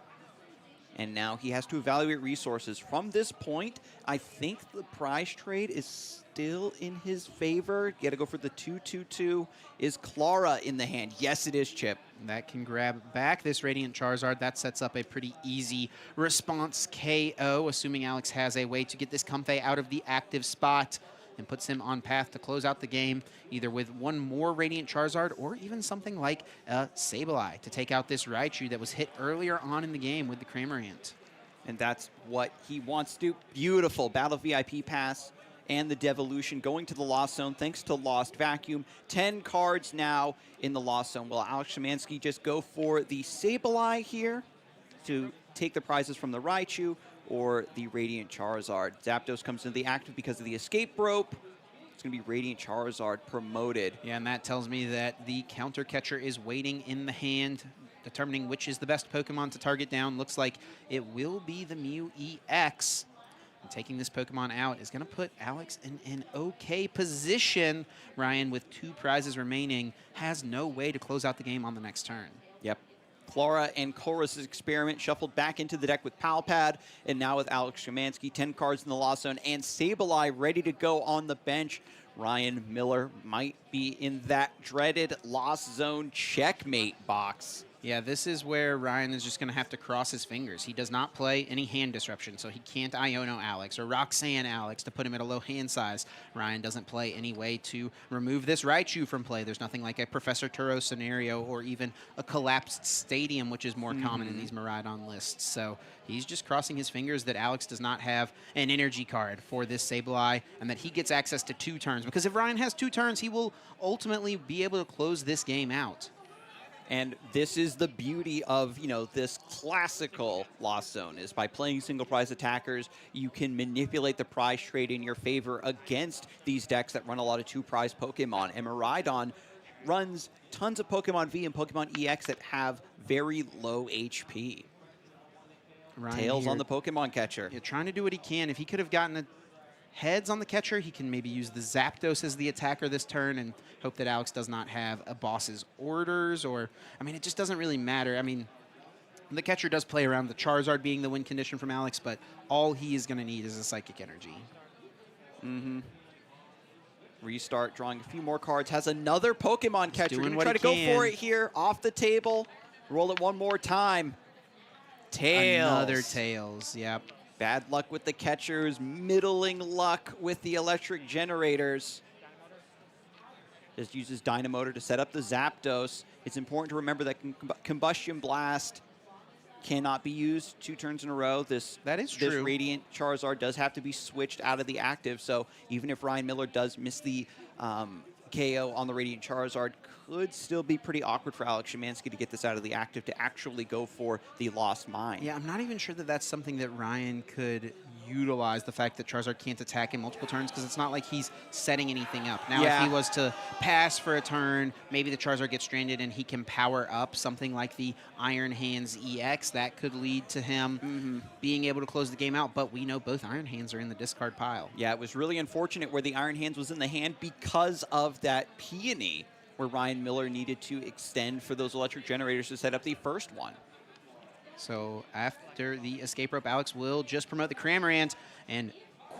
And now he has to evaluate resources. From this point, I think the prize trade is still in his favor. You gotta go for the 2/2/2. Is Clara in the hand? Yes, it is, Chip.
That can grab back this Radiant Charizard. That sets up a pretty easy response KO, assuming Alex has a way to get this Comfey out of the active spot and puts him on path to close out the game, either with one more Radiant Charizard or even something like a Sableye to take out this Raichu that was hit earlier on in the game with the Cramorant.
And that's what he wants to do. Beautiful Battle VIP pass and the Devolution going to the Lost Zone thanks to Lost Vacuum. 10 cards now in the Lost Zone. Will Alex Schemanske just go for the Sableye here to take the prizes from the Raichu or the Radiant Charizard? Zapdos comes into the active because of the escape rope. It's going to be Radiant Charizard promoted.
Yeah, and that tells me that the counter catcher is waiting in the hand, determining which is the best Pokemon to target down. Looks like it will be the Mew EX. And taking this Pokemon out is going to put Alex in an okay position. Ryan, with 2 prizes remaining, has no way to close out the game on the next turn.
Yep. Clara and Chorus's experiment shuffled back into the deck with Palpad, and now with Alex Schemanske, 10 cards in the Lost Zone, and Sableye ready to go on the bench. Ryan Miller might be in that dreaded Lost Zone checkmate box.
Yeah, this is where Ryan is just going to have to cross his fingers. He does not play any hand disruption, so he can't Iono Alex or Roxanne Alex to put him at a low hand size. Ryan doesn't play any way to remove this Raichu from play. There's nothing like a Professor Turo scenario or even a collapsed stadium, which is more common in these Miraidon lists. So he's just crossing his fingers that Alex does not have an energy card for this Sableye and that he gets access to 2 turns. Because if Ryan has 2 turns, he will ultimately be able to close this game out.
And this is the beauty of, this classical Lost Zone, is by playing single prize attackers, you can manipulate the prize trade in your favor against these decks that run a lot of 2 prize Pokemon. And Miraidon runs tons of Pokemon V and Pokemon EX that have very low HP.
Ryan
Tails
here,
on the Pokemon catcher.
Yeah, trying to do what he can. If he could have gotten a heads on the catcher, he can maybe use the Zapdos as the attacker this turn and hope that Alex does not have a boss's orders, or, I mean, it just doesn't really matter. I mean, the catcher does play around the Charizard being the win condition from Alex, but all he is going to need is a Psychic Energy.
Restart, drawing a few more cards, has another Pokemon catcher.
Doing
Gonna
what
try
he
to go
can.
for it here, off the table. Roll it one more time. Tails.
Another Tails, yep.
Bad luck with the catchers, middling luck with the electric generators. Just uses Dynamotor to set up the Zapdos. It's important to remember that Combustion Blast cannot be used 2 turns in a row.
That is
This
true.
Radiant Charizard does have to be switched out of the active, so even if Ryan Miller does miss the KO on the Radiant Charizard, could still be pretty awkward for Alex Schemanske to get this out of the active to actually go for the Lost Mine.
Yeah, I'm not even sure that that's something that Ryan could utilize, the fact that Charizard can't attack in multiple turns, because it's not like he's setting anything up. Now, if he was to pass for a turn, maybe the Charizard gets stranded and he can power up something like the Iron Hands EX. That could lead to him being able to close the game out, but we know both Iron Hands are in the discard pile.
Yeah, it was really unfortunate where the Iron Hands was in the hand because of that Peony, where Ryan Miller needed to extend for those electric generators to set up the first one.
So after the escape rope, Alex will just promote the Cramorant, and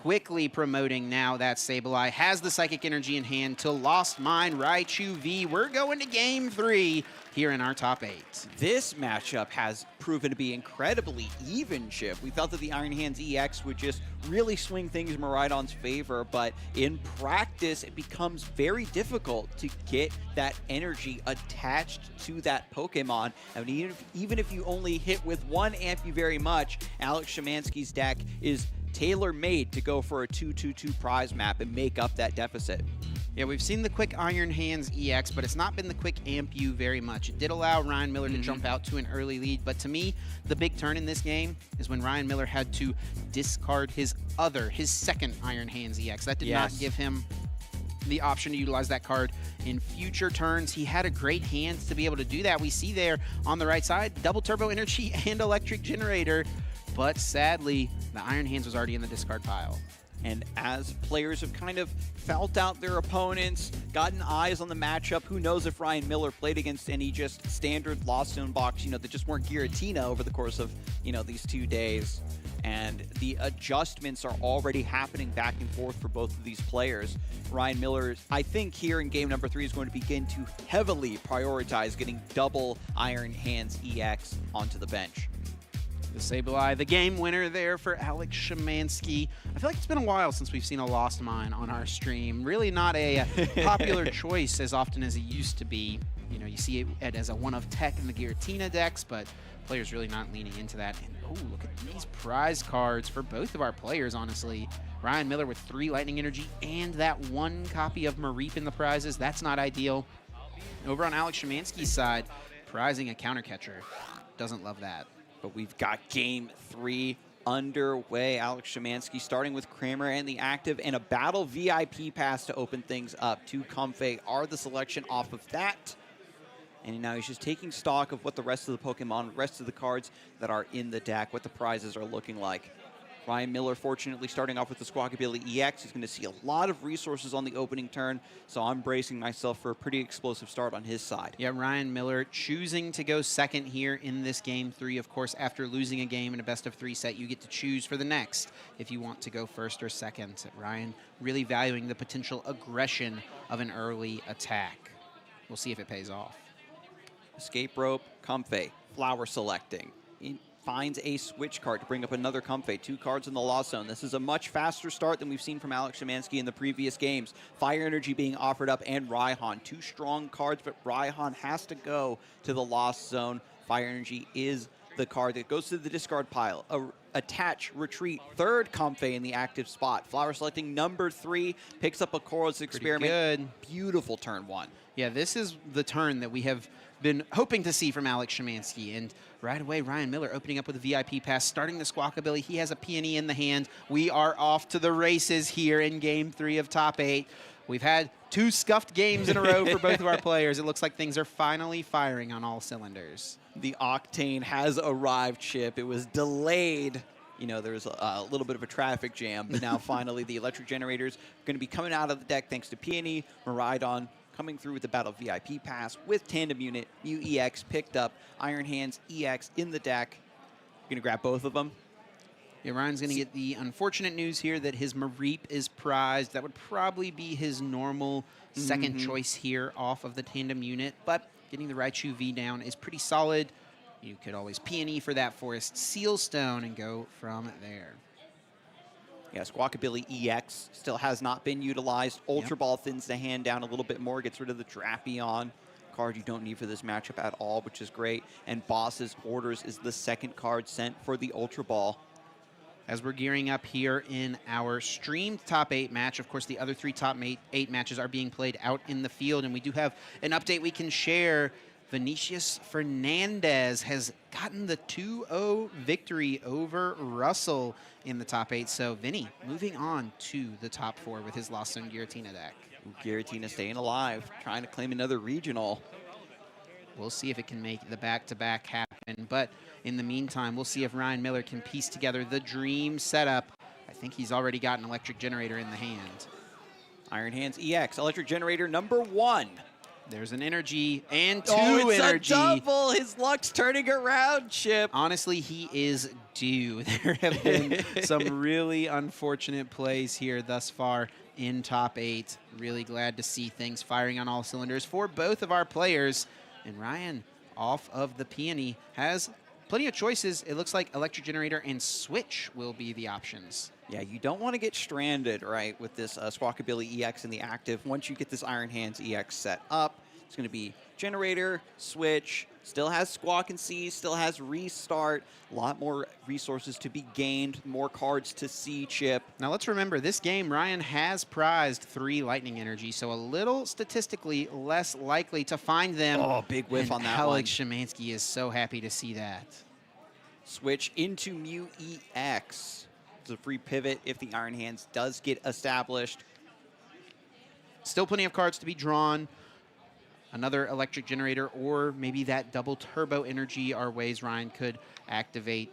quickly promoting now that Sableye has the Psychic Energy in hand to Lost Mine Raichu V. We're going to Game 3 here in our top 8.
This matchup has proven to be incredibly even, Chip. We thought that the Iron Hands EX would just really swing things in Miraidon's favor, but in practice, it becomes very difficult to get that energy attached to that Pokemon. I mean, even if you only hit with one Ampy very much, Alex Schemanske's deck is tailor-made to go for a 2-2-2 prize map and make up that deficit.
Yeah, we've seen the quick Iron Hands EX, but it's not been the quick Amp U very much. It did allow Ryan Miller to jump out to an early lead, but to me, the big turn in this game is when Ryan Miller had to discard his second Iron Hands EX. That did not give him the option to utilize that card in future turns. He had a great hand to be able to do that. We see there on the right side, double turbo energy and electric generator, but sadly, the Iron Hands was already in the discard pile.
And as players have kind of felt out their opponents, gotten eyes on the matchup, who knows if Ryan Miller played against any just standard Lost Zone box, that just weren't Giratina over the course of, these 2 days. And the adjustments are already happening back and forth for both of these players. Ryan Miller, I think here in game number 3, is going to begin to heavily prioritize getting double Iron Hands EX onto the bench.
The Sableye, the game winner there for Alex Schemanske. I feel like it's been a while since we've seen a Lost Mine on our stream. Really not a popular choice as often as it used to be. You see it as a one-of tech in the Giratina decks, but players really not leaning into that. And oh, look at these prize cards for both of our players, honestly. Ryan Miller with 3 Lightning Energy and that 1 copy of Mareep in the prizes. That's not ideal. Over on Alex Schemanske's side, prizing a counter catcher. Doesn't love that.
But we've got game 3 underway. Alex Schemanske starting with Kramer and the active, and a battle VIP pass to open things up. 2 Comfey are the selection off of that. And now he's just taking stock of what the rest of the Pokemon, rest of the cards that are in the deck, what the prizes are looking like. Ryan Miller, fortunately, starting off with the Squawkabilly EX. He's going to see a lot of resources on the opening turn, so I'm bracing myself for a pretty explosive start on his side.
Yeah, Ryan Miller choosing to go second here in this game 3. Of course, after losing a game in a best-of-3 set, you get to choose for the next if you want to go first or second. Ryan really valuing the potential aggression of an early attack. We'll see if it pays off.
Escape Rope, Comfey, Flower selecting. He finds a switch card to bring up another Comfey. 2 cards in the Lost Zone. This is a much faster start than we've seen from Alex Schemanske in the previous games. Fire Energy being offered up and Raihan. 2 strong cards, but Raihan has to go to the Lost Zone. Fire Energy is the card that goes to the discard pile. Attach, retreat, 3rd Comfey in the active spot. Flower selecting number 3, picks up a Coral's Experiment.
Good.
Beautiful turn 1.
Yeah, this is the turn that we have been hoping to see from Alex Schemanske. And right away, Ryan Miller opening up with a VIP pass, starting the Squawkabilly. He has a Peony in the hand. We are off to the races here in game 3 of top 8. We've had 2 scuffed games in a row for both of our players. It looks like things are finally firing on all cylinders.
The Octane has arrived, Chip. It was delayed. There was a little bit of a traffic jam, but now finally the electric generators are going to be coming out of the deck thanks to Peony, Miraidon, coming through with the Battle VIP pass with Tandem Unit, Mew EX picked up, Iron Hands EX in the deck. You're going to grab both of them.
Yeah, Ryan's going to get the unfortunate news here that his Mareep is prized. That would probably be his normal second choice here off of the Tandem Unit, but getting the Raichu V down is pretty solid. You could always Peony for that Forest Seal Stone and go from there.
Yeah, Squawkabilly EX still has not been utilized. Ultra Ball thins the hand down a little bit more, gets rid of the Drapion card you don't need for this matchup at all, which is great. And Boss's Orders is the 2nd card sent for the Ultra Ball.
As we're gearing up here in our streamed top 8 match, of course, the other 3 top 8 matches are being played out in the field, and we do have an update we can share. Vinicius Fernandez has gotten the 2-0 victory over Russell in the top 8. So Vinny moving on to the top 4 with his Lost Zone Giratina deck.
Giratina staying alive, trying to claim another regional.
We'll see if it can make the back-to-back happen. But in the meantime, we'll see if Ryan Miller can piece together the dream setup. I think he's already got an electric generator in the hand.
Iron Hands EX, electric generator number 1.
There's an energy and 2
it's
energy.
A double. His luck's turning around, Chip.
Honestly, he is due. There have been some really unfortunate plays here thus far in top 8. Really glad to see things firing on all cylinders for both of our players. And Ryan, off of the Peony, has plenty of choices. It looks like electric generator and switch will be the options.
Yeah, you don't want to get stranded, right, with this Squawkabilly EX in the active. Once you get this Iron Hands EX set up, It's going to be Generator, Switch, still has Squawk and Seize, still has Restart. A lot more resources to be gained, more cards to see, Chip.
Now let's remember, this game, Ryan has prized 3 Lightning Energy, so a little statistically less likely to find them.
Oh, big whiff on that one.
Alex Schemanske is so happy to see that.
Switch into Mew EX. It's a free pivot if the Iron Hands does get established.
Still plenty of cards to be drawn. Another Electric Generator, or maybe that double turbo energy are ways Ryan could activate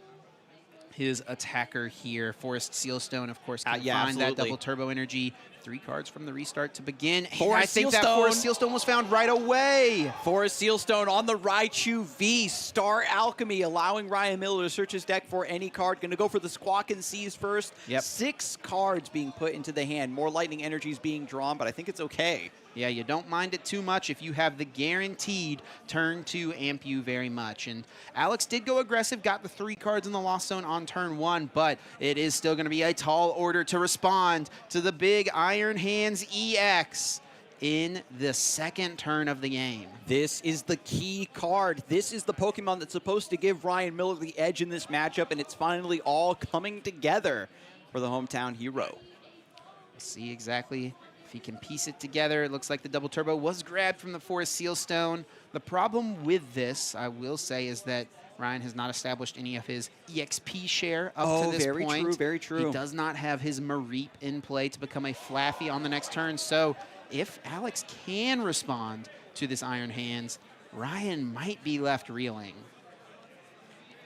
his attacker here. Forest Sealstone, of course, can find that double turbo energy. 3 cards from the restart to begin. I think that Forest Sealstone was found right away.
Forest Sealstone on the Raichu V. Star Alchemy, allowing Ryan Miller to search his deck for any card. Going to go for the Squawk and Seize first.
Yep.
6 cards being put into the hand. More Lightning Energies being drawn, but I think it's okay.
Yeah, you don't mind it too much if you have the guaranteed turn 2 Ampu very much. And Alex did go aggressive, got the 3 cards in the Lost Zone on turn 1, but it is still going to be a tall order to respond to the big Iron Hands EX in the second turn of the game.
This is the key card. This is the Pokemon that's supposed to give Ryan Miller the edge in this matchup, and it's finally all coming together for the hometown hero.
We'll see exactly if he can piece it together. It looks like the double turbo was grabbed from the Forest Sealstone. The problem with this, I will say, is that Ryan has not established any of his EXP share up to this point.
Very true, very true.
He does not have his Mareep in play to become a Flaffy on the next turn. So if Alex can respond to this Iron Hands, Ryan might be left reeling.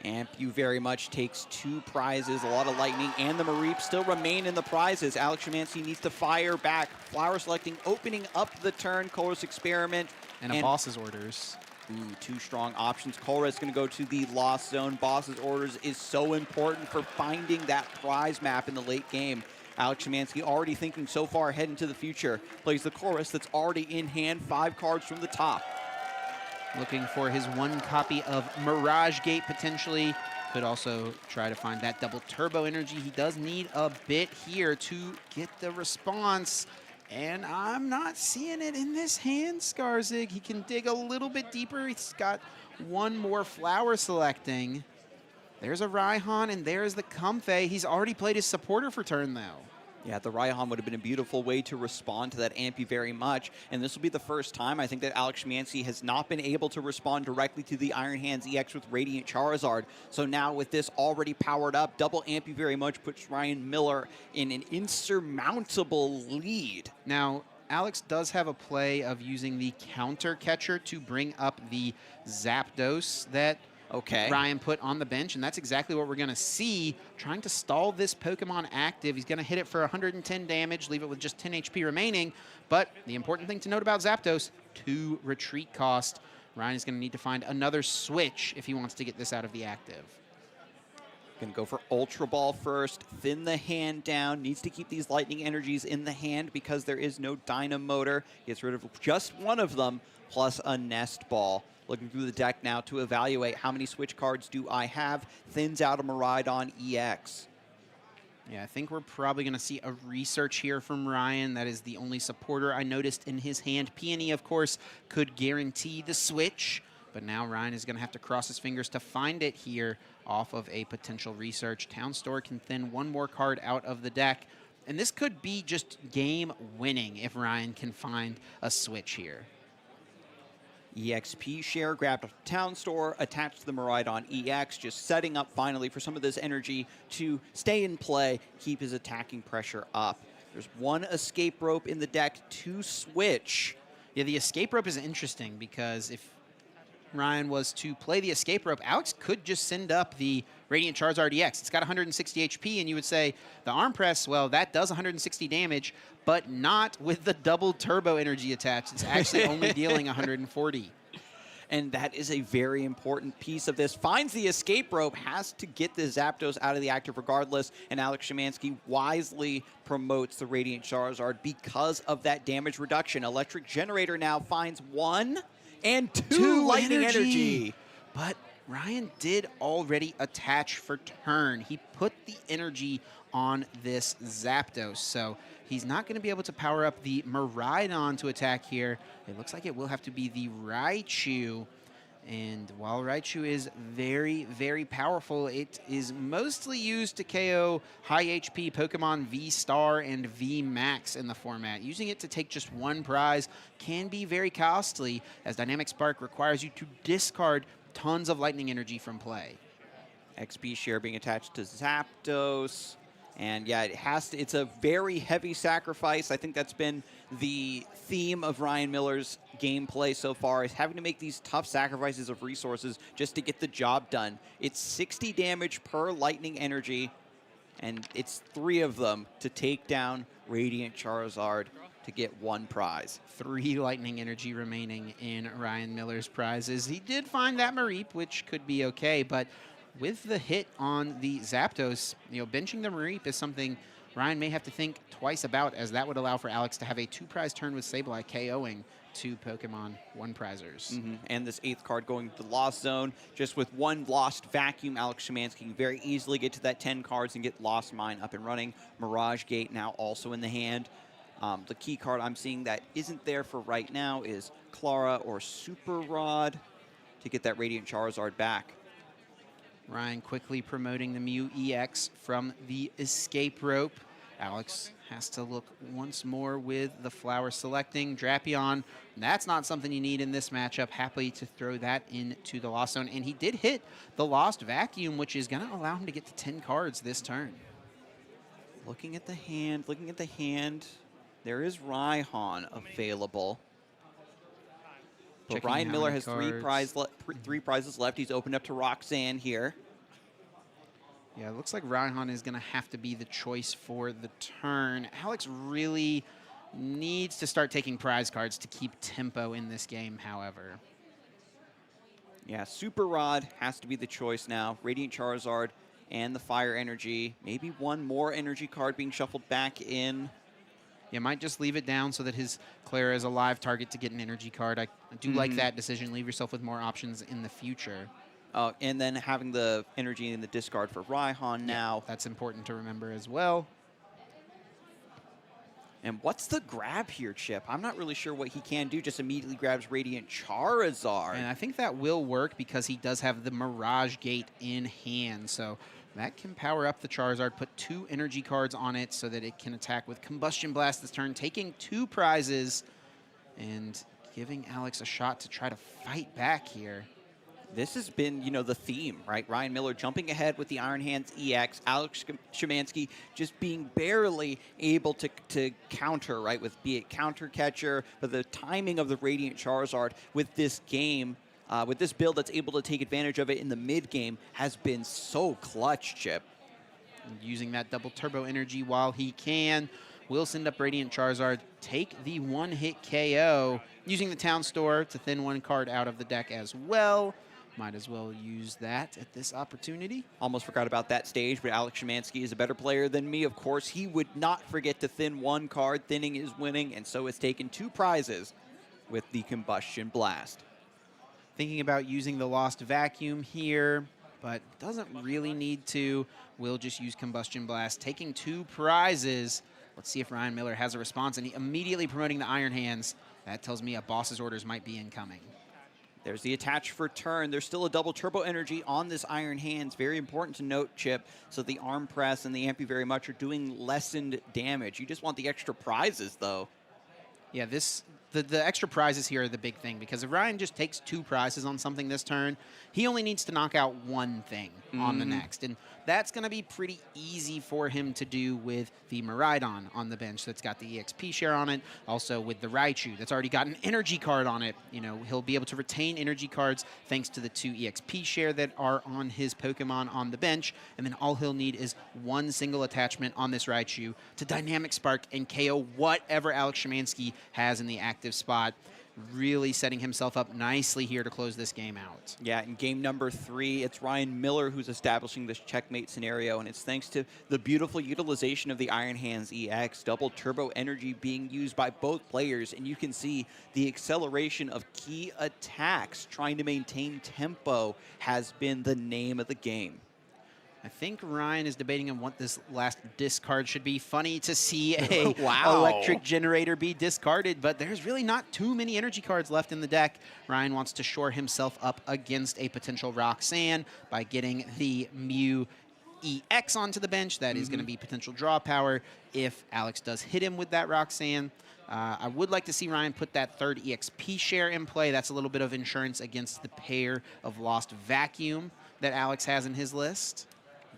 Ampu very much takes 2 prizes. A lot of Lightning and the Mareep still remain in the prizes. Alex Schemanske needs to fire back. Flower selecting, opening up the turn. Colress Experiment.
And a Boss's Orders.
Ooh, 2 strong options. Colress going to go to the Lost Zone. Boss's Orders is so important for finding that prize map in the late game. Alex Schemanske already thinking so far ahead into the future. Plays the Colress that's already in hand. 5 cards from the top.
Looking for his 1 copy of Mirage Gate potentially. Could also try to find that double turbo energy. He does need a bit here to get the response. And I'm not seeing it in this hand, Skarzig. He can dig a little bit deeper. He's got 1 more flower selecting. There's a Raihan, and there's the Comfey. He's already played his supporter for turn, though.
Yeah, the Raihan would have been a beautiful way to respond to that Ampu very much. And this will be the first time I think that Alex Schemanske has not been able to respond directly to the Iron Hands EX with Radiant Charizard. So now with this already powered up, double Ampu very much puts Ryan Miller in an insurmountable lead.
Now, Alex does have a play of using the counter catcher to bring up the Zapdos that Ryan put on the bench, and that's exactly what we're going to see. Trying to stall this Pokemon active. He's going to hit it for 110 damage, leave it with just 10 HP remaining. But the important thing to note about Zapdos, 2 retreat cost. Ryan is going to need to find another switch if he wants to get this out of the active.
Going to go for Ultra Ball first, thin the hand down, needs to keep these Lightning Energies in the hand because there is no Dynamotor. Gets rid of just 1 of them, plus a Nest Ball. Looking through the deck now to evaluate how many switch cards do I have. Thins out a Miraidon EX.
Yeah, I think we're probably going to see a research here from Ryan. That is the only supporter I noticed in his hand. Peony, of course, could guarantee the switch, but now Ryan is going to have to cross his fingers to find it here off of a potential research. Town Store can thin 1 more card out of the deck, and this could be just game winning if Ryan can find a switch here.
EXP share grabbed off the Town Store, attached to the Miraidon EX, just setting up finally for some of this energy to stay in play, keep his attacking pressure up. There's 1 escape rope in the deck to switch.
Yeah, the escape rope is interesting because if Ryan was to play the escape rope, Alex could just send up the Radiant Charizard EX. It's got 160 HP, and you would say the arm press, well, that does 160 damage, but not with the double turbo energy attached. It's actually only dealing 140.
And that is a very important piece of this. Finds the escape rope, has to get the Zapdos out of the active regardless, and Alex Schemanske wisely promotes the Radiant Charizard because of that damage reduction. Electric Generator now finds 1 and 2 Lightning Energy.
But Ryan did already attach for turn. He put the energy on this Zapdos. So he's not going to be able to power up the Miraidon to attack here. It looks like it will have to be the Raichu. And while Raichu is very, very powerful, it is mostly used to KO high HP Pokemon V-Star and V-Max in the format. Using it to take just one prize can be very costly, as Dynamic Spark requires you to discard tons of Lightning Energy from play.
XP share being attached to Zapdos. And yeah, it's a very heavy sacrifice. I think that's been the theme of Ryan Miller's gameplay so far, is having to make these tough sacrifices of resources just to get the job done. It's 60 damage per Lightning Energy, and it's 3 of them to take down Radiant Charizard to get 1 prize.
3 Lightning Energy remaining in Ryan Miller's prizes. He did find that Mareep, which could be okay, but with the hit on the Zapdos, benching the Mareep is something Ryan may have to think twice about, as that would allow for Alex to have a 2-prize turn with Sableye, KOing 2 Pokemon 1-prizers.
And this 8th card going to the Lost Zone. Just with 1 Lost Vacuum, Alex Schemanske can very easily get to that 10 cards and get Lost Mine up and running. Mirage Gate now also in the hand. The key card I'm seeing that isn't there for right now is Clara or Super Rod to get that Radiant Charizard back.
Ryan quickly promoting the Mew EX from the escape rope. Alex has to look once more with the flower selecting. Drapion, that's not something you need in this matchup. Happy to throw that into the Lost Zone. And he did hit the Lost Vacuum, which is going to allow him to get to 10 cards this turn.
Looking at the hand, there is Raihan available. But Ryan Miller has 3 prizes left. He's opened up to Roxanne here.
Yeah, it looks like Raihan is going to have to be the choice for the turn. Alex really needs to start taking prize cards to keep tempo in this game, however.
Yeah, Super Rod has to be the choice now. Radiant Charizard and the Fire Energy. Maybe 1 more energy card being shuffled back in.
You might just leave it down so that his Clara is a live target to get an energy card. I do like that decision. Leave yourself with more options in the future.
And then having the energy in the discard for Raihan now.
That's important to remember as well.
And what's the grab here, Chip? I'm not really sure what he can do. Just immediately grabs Radiant Charizard.
And I think that will work because he does have the Mirage Gate in hand. So that can power up the Charizard, put 2 energy cards on it so that it can attack with Combustion Blast this turn, taking 2 prizes and giving Alex a shot to try to fight back here.
This has been, the theme, right? Ryan Miller jumping ahead with the Iron Hands EX. Alex Schemanske just being barely able to counter, right? With be it counter catcher, but the timing of the Radiant Charizard with this game, with this build that's able to take advantage of it in the mid game, has been so clutch, Chip.
And using that double turbo energy while he can, will send up Radiant Charizard, take the 1-hit KO, using the Town Store to thin 1 card out of the deck as well. Might as well use that at this opportunity.
Almost forgot about that stage, but Alex Schemanske is a better player than me. Of course, he would not forget to thin 1 card. Thinning is winning, and so has taken 2 prizes with the Combustion Blast.
Thinking about using the Lost Vacuum here, but doesn't really need to. We'll just use Combustion Blast, taking 2 prizes. Let's see if Ryan Miller has a response, and he immediately promoting the Iron Hands. That tells me a boss's orders might be incoming.
There's the attach for turn. There's still a double turbo energy on this Iron Hands. Very important to note, Chip. So the arm press and the Ampy very much are doing lessened damage. You just want the extra prizes, though.
Yeah, the extra prizes here are the big thing, because if Ryan just takes 2 prizes on something this turn, he only needs to knock out 1 thing on the next. And that's going to be pretty easy for him to do with the Miraidon on the bench that's got the EXP share on it. Also with the Raichu that's already got an energy card on it. He'll be able to retain energy cards thanks to the 2 EXP share that are on his Pokemon on the bench. And then all he'll need is 1 single attachment on this Raichu to Dynamic Spark and KO whatever Alex Schemanske has in the active spot. Really setting himself up nicely here to close this game out.
Yeah, in game number 3, it's Ryan Miller who's establishing this checkmate scenario, and it's thanks to the beautiful utilization of the Iron Hands EX, double turbo energy being used by both players, and you can see the acceleration of key attacks. Trying to maintain tempo has been the name of the game.
I think Ryan is debating on what this last discard should be. Funny to see a
Wow.
electric generator be discarded, but there's really not too many energy cards left in the deck. Ryan wants to shore himself up against a potential Roxanne by getting the Mew EX onto the bench. That is going to be potential draw power if Alex does hit him with that Roxanne. I would like to see Ryan put that third EXP share in play. That's a little bit of insurance against the pair of Lost Vacuum that Alex has in his list.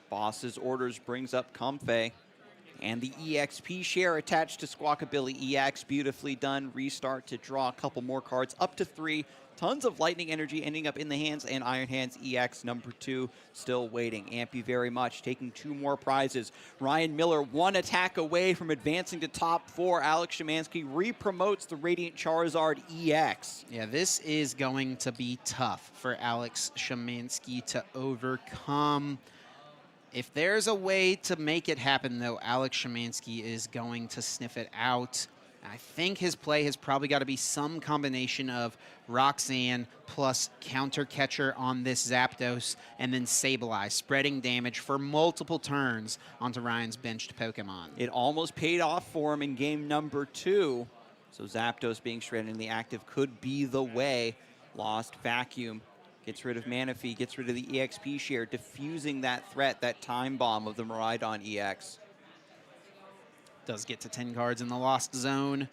Boss's orders brings up Comfey. And the EXP share attached to Squawkabilly EX. Beautifully done. Restart to draw a couple more cards, up to 3. Tons of lightning energy ending up in the hands, and Iron Hands EX number 2 still waiting. Ampy very much taking 2 more prizes. Ryan Miller 1 attack away from advancing to top 4. Alex Schemanske re-promotes the Radiant Charizard EX.
Yeah, this is going to be tough for Alex Schemanske to overcome. If there's a way to make it happen, though, Alex Schemanske is going to sniff it out. I think his play has probably got to be some combination of Roxanne plus Counter Catcher on this Zapdos and then Sableye, spreading damage for multiple turns onto Ryan's benched Pokemon.
It almost paid off for him in game number 2. So Zapdos being shredded in the active could be the way. Lost Vacuum gets rid of Manaphy, gets rid of the EXP share, diffusing that threat, that time bomb of the Miraidon EX.
Does get to 10 cards in the Lost Zone.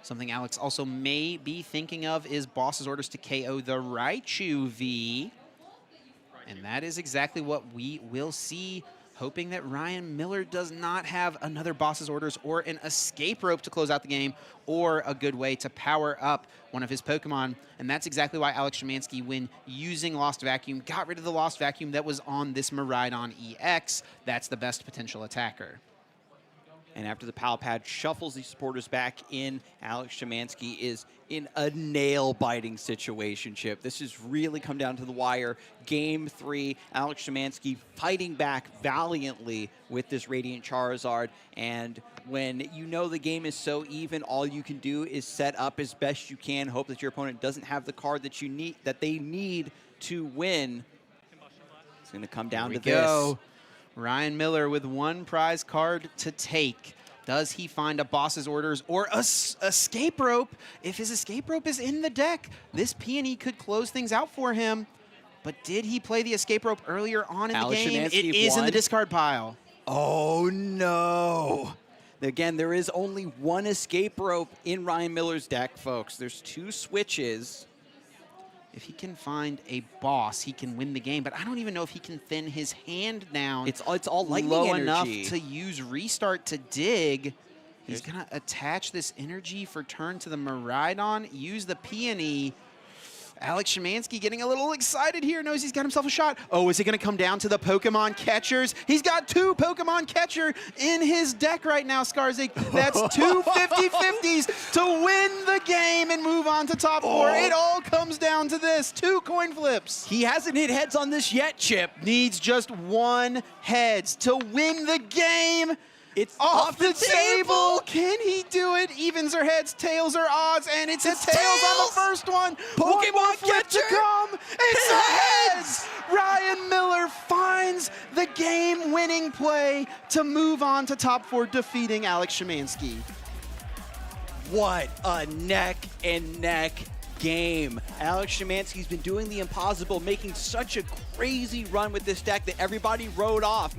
Something Alex also may be thinking of is Boss's orders to KO the Raichu V. And that is exactly what we will see, hoping that Ryan Miller does not have another Boss's orders or an escape rope to close out the game, or a good way to power up one of his Pokemon. And that's exactly why Alex Schemanske, when using Lost Vacuum, got rid of the Lost Vacuum that was on this Miraidon EX. That's the best potential attacker.
And after the Pal Pad shuffles these supporters back in, Alex Schemanske is in a nail-biting situation, Chip. This has really come down to the wire. Game 3, Alex Schemanske fighting back valiantly with this Radiant Charizard. And when you know the game is so even, all you can do is set up as best you can, hope that your opponent doesn't have the card that you need, that they need to win. It's going to come down to this.
Ryan Miller with 1 prize card to take. Does he find a Boss's orders or a escape rope? If his escape rope is in the deck, this Peony could close things out for him. But did he play the escape rope earlier on in the game? It is in the discard pile.
Oh, no. Again, there is only 1 escape rope in Ryan Miller's deck, folks. There's 2 switches.
If he can find a boss, he can win the game. But I don't even know if he can thin his hand down.
It's all lightning
low
energy.
enough to use Restart to dig. He's going to attach this energy for turn to the Miraidon, use the Peony. Alex Schemanske getting a little excited here, knows he's got himself a shot. Oh, is it going to come down to the Pokemon catchers? He's got 2 Pokemon catcher in his deck right now, Skarzik. That's 2 50-50s to win the game and move on to top 4. It all comes down to this, 2 coin flips.
He hasn't hit heads on this yet, Chip.
Needs just 1 heads to win the game.
It's
off the table. Can he do it? Evens or heads, tails or odds, and it's a tails on the first one.
Pokemon
flip to come. It's a heads. Ryan Miller finds the game-winning play to move on to top 4, defeating Alex Schemanske.
What a neck-and-neck game. Alex Schemanske has been doing the impossible, making such a crazy run with this deck that everybody wrote off.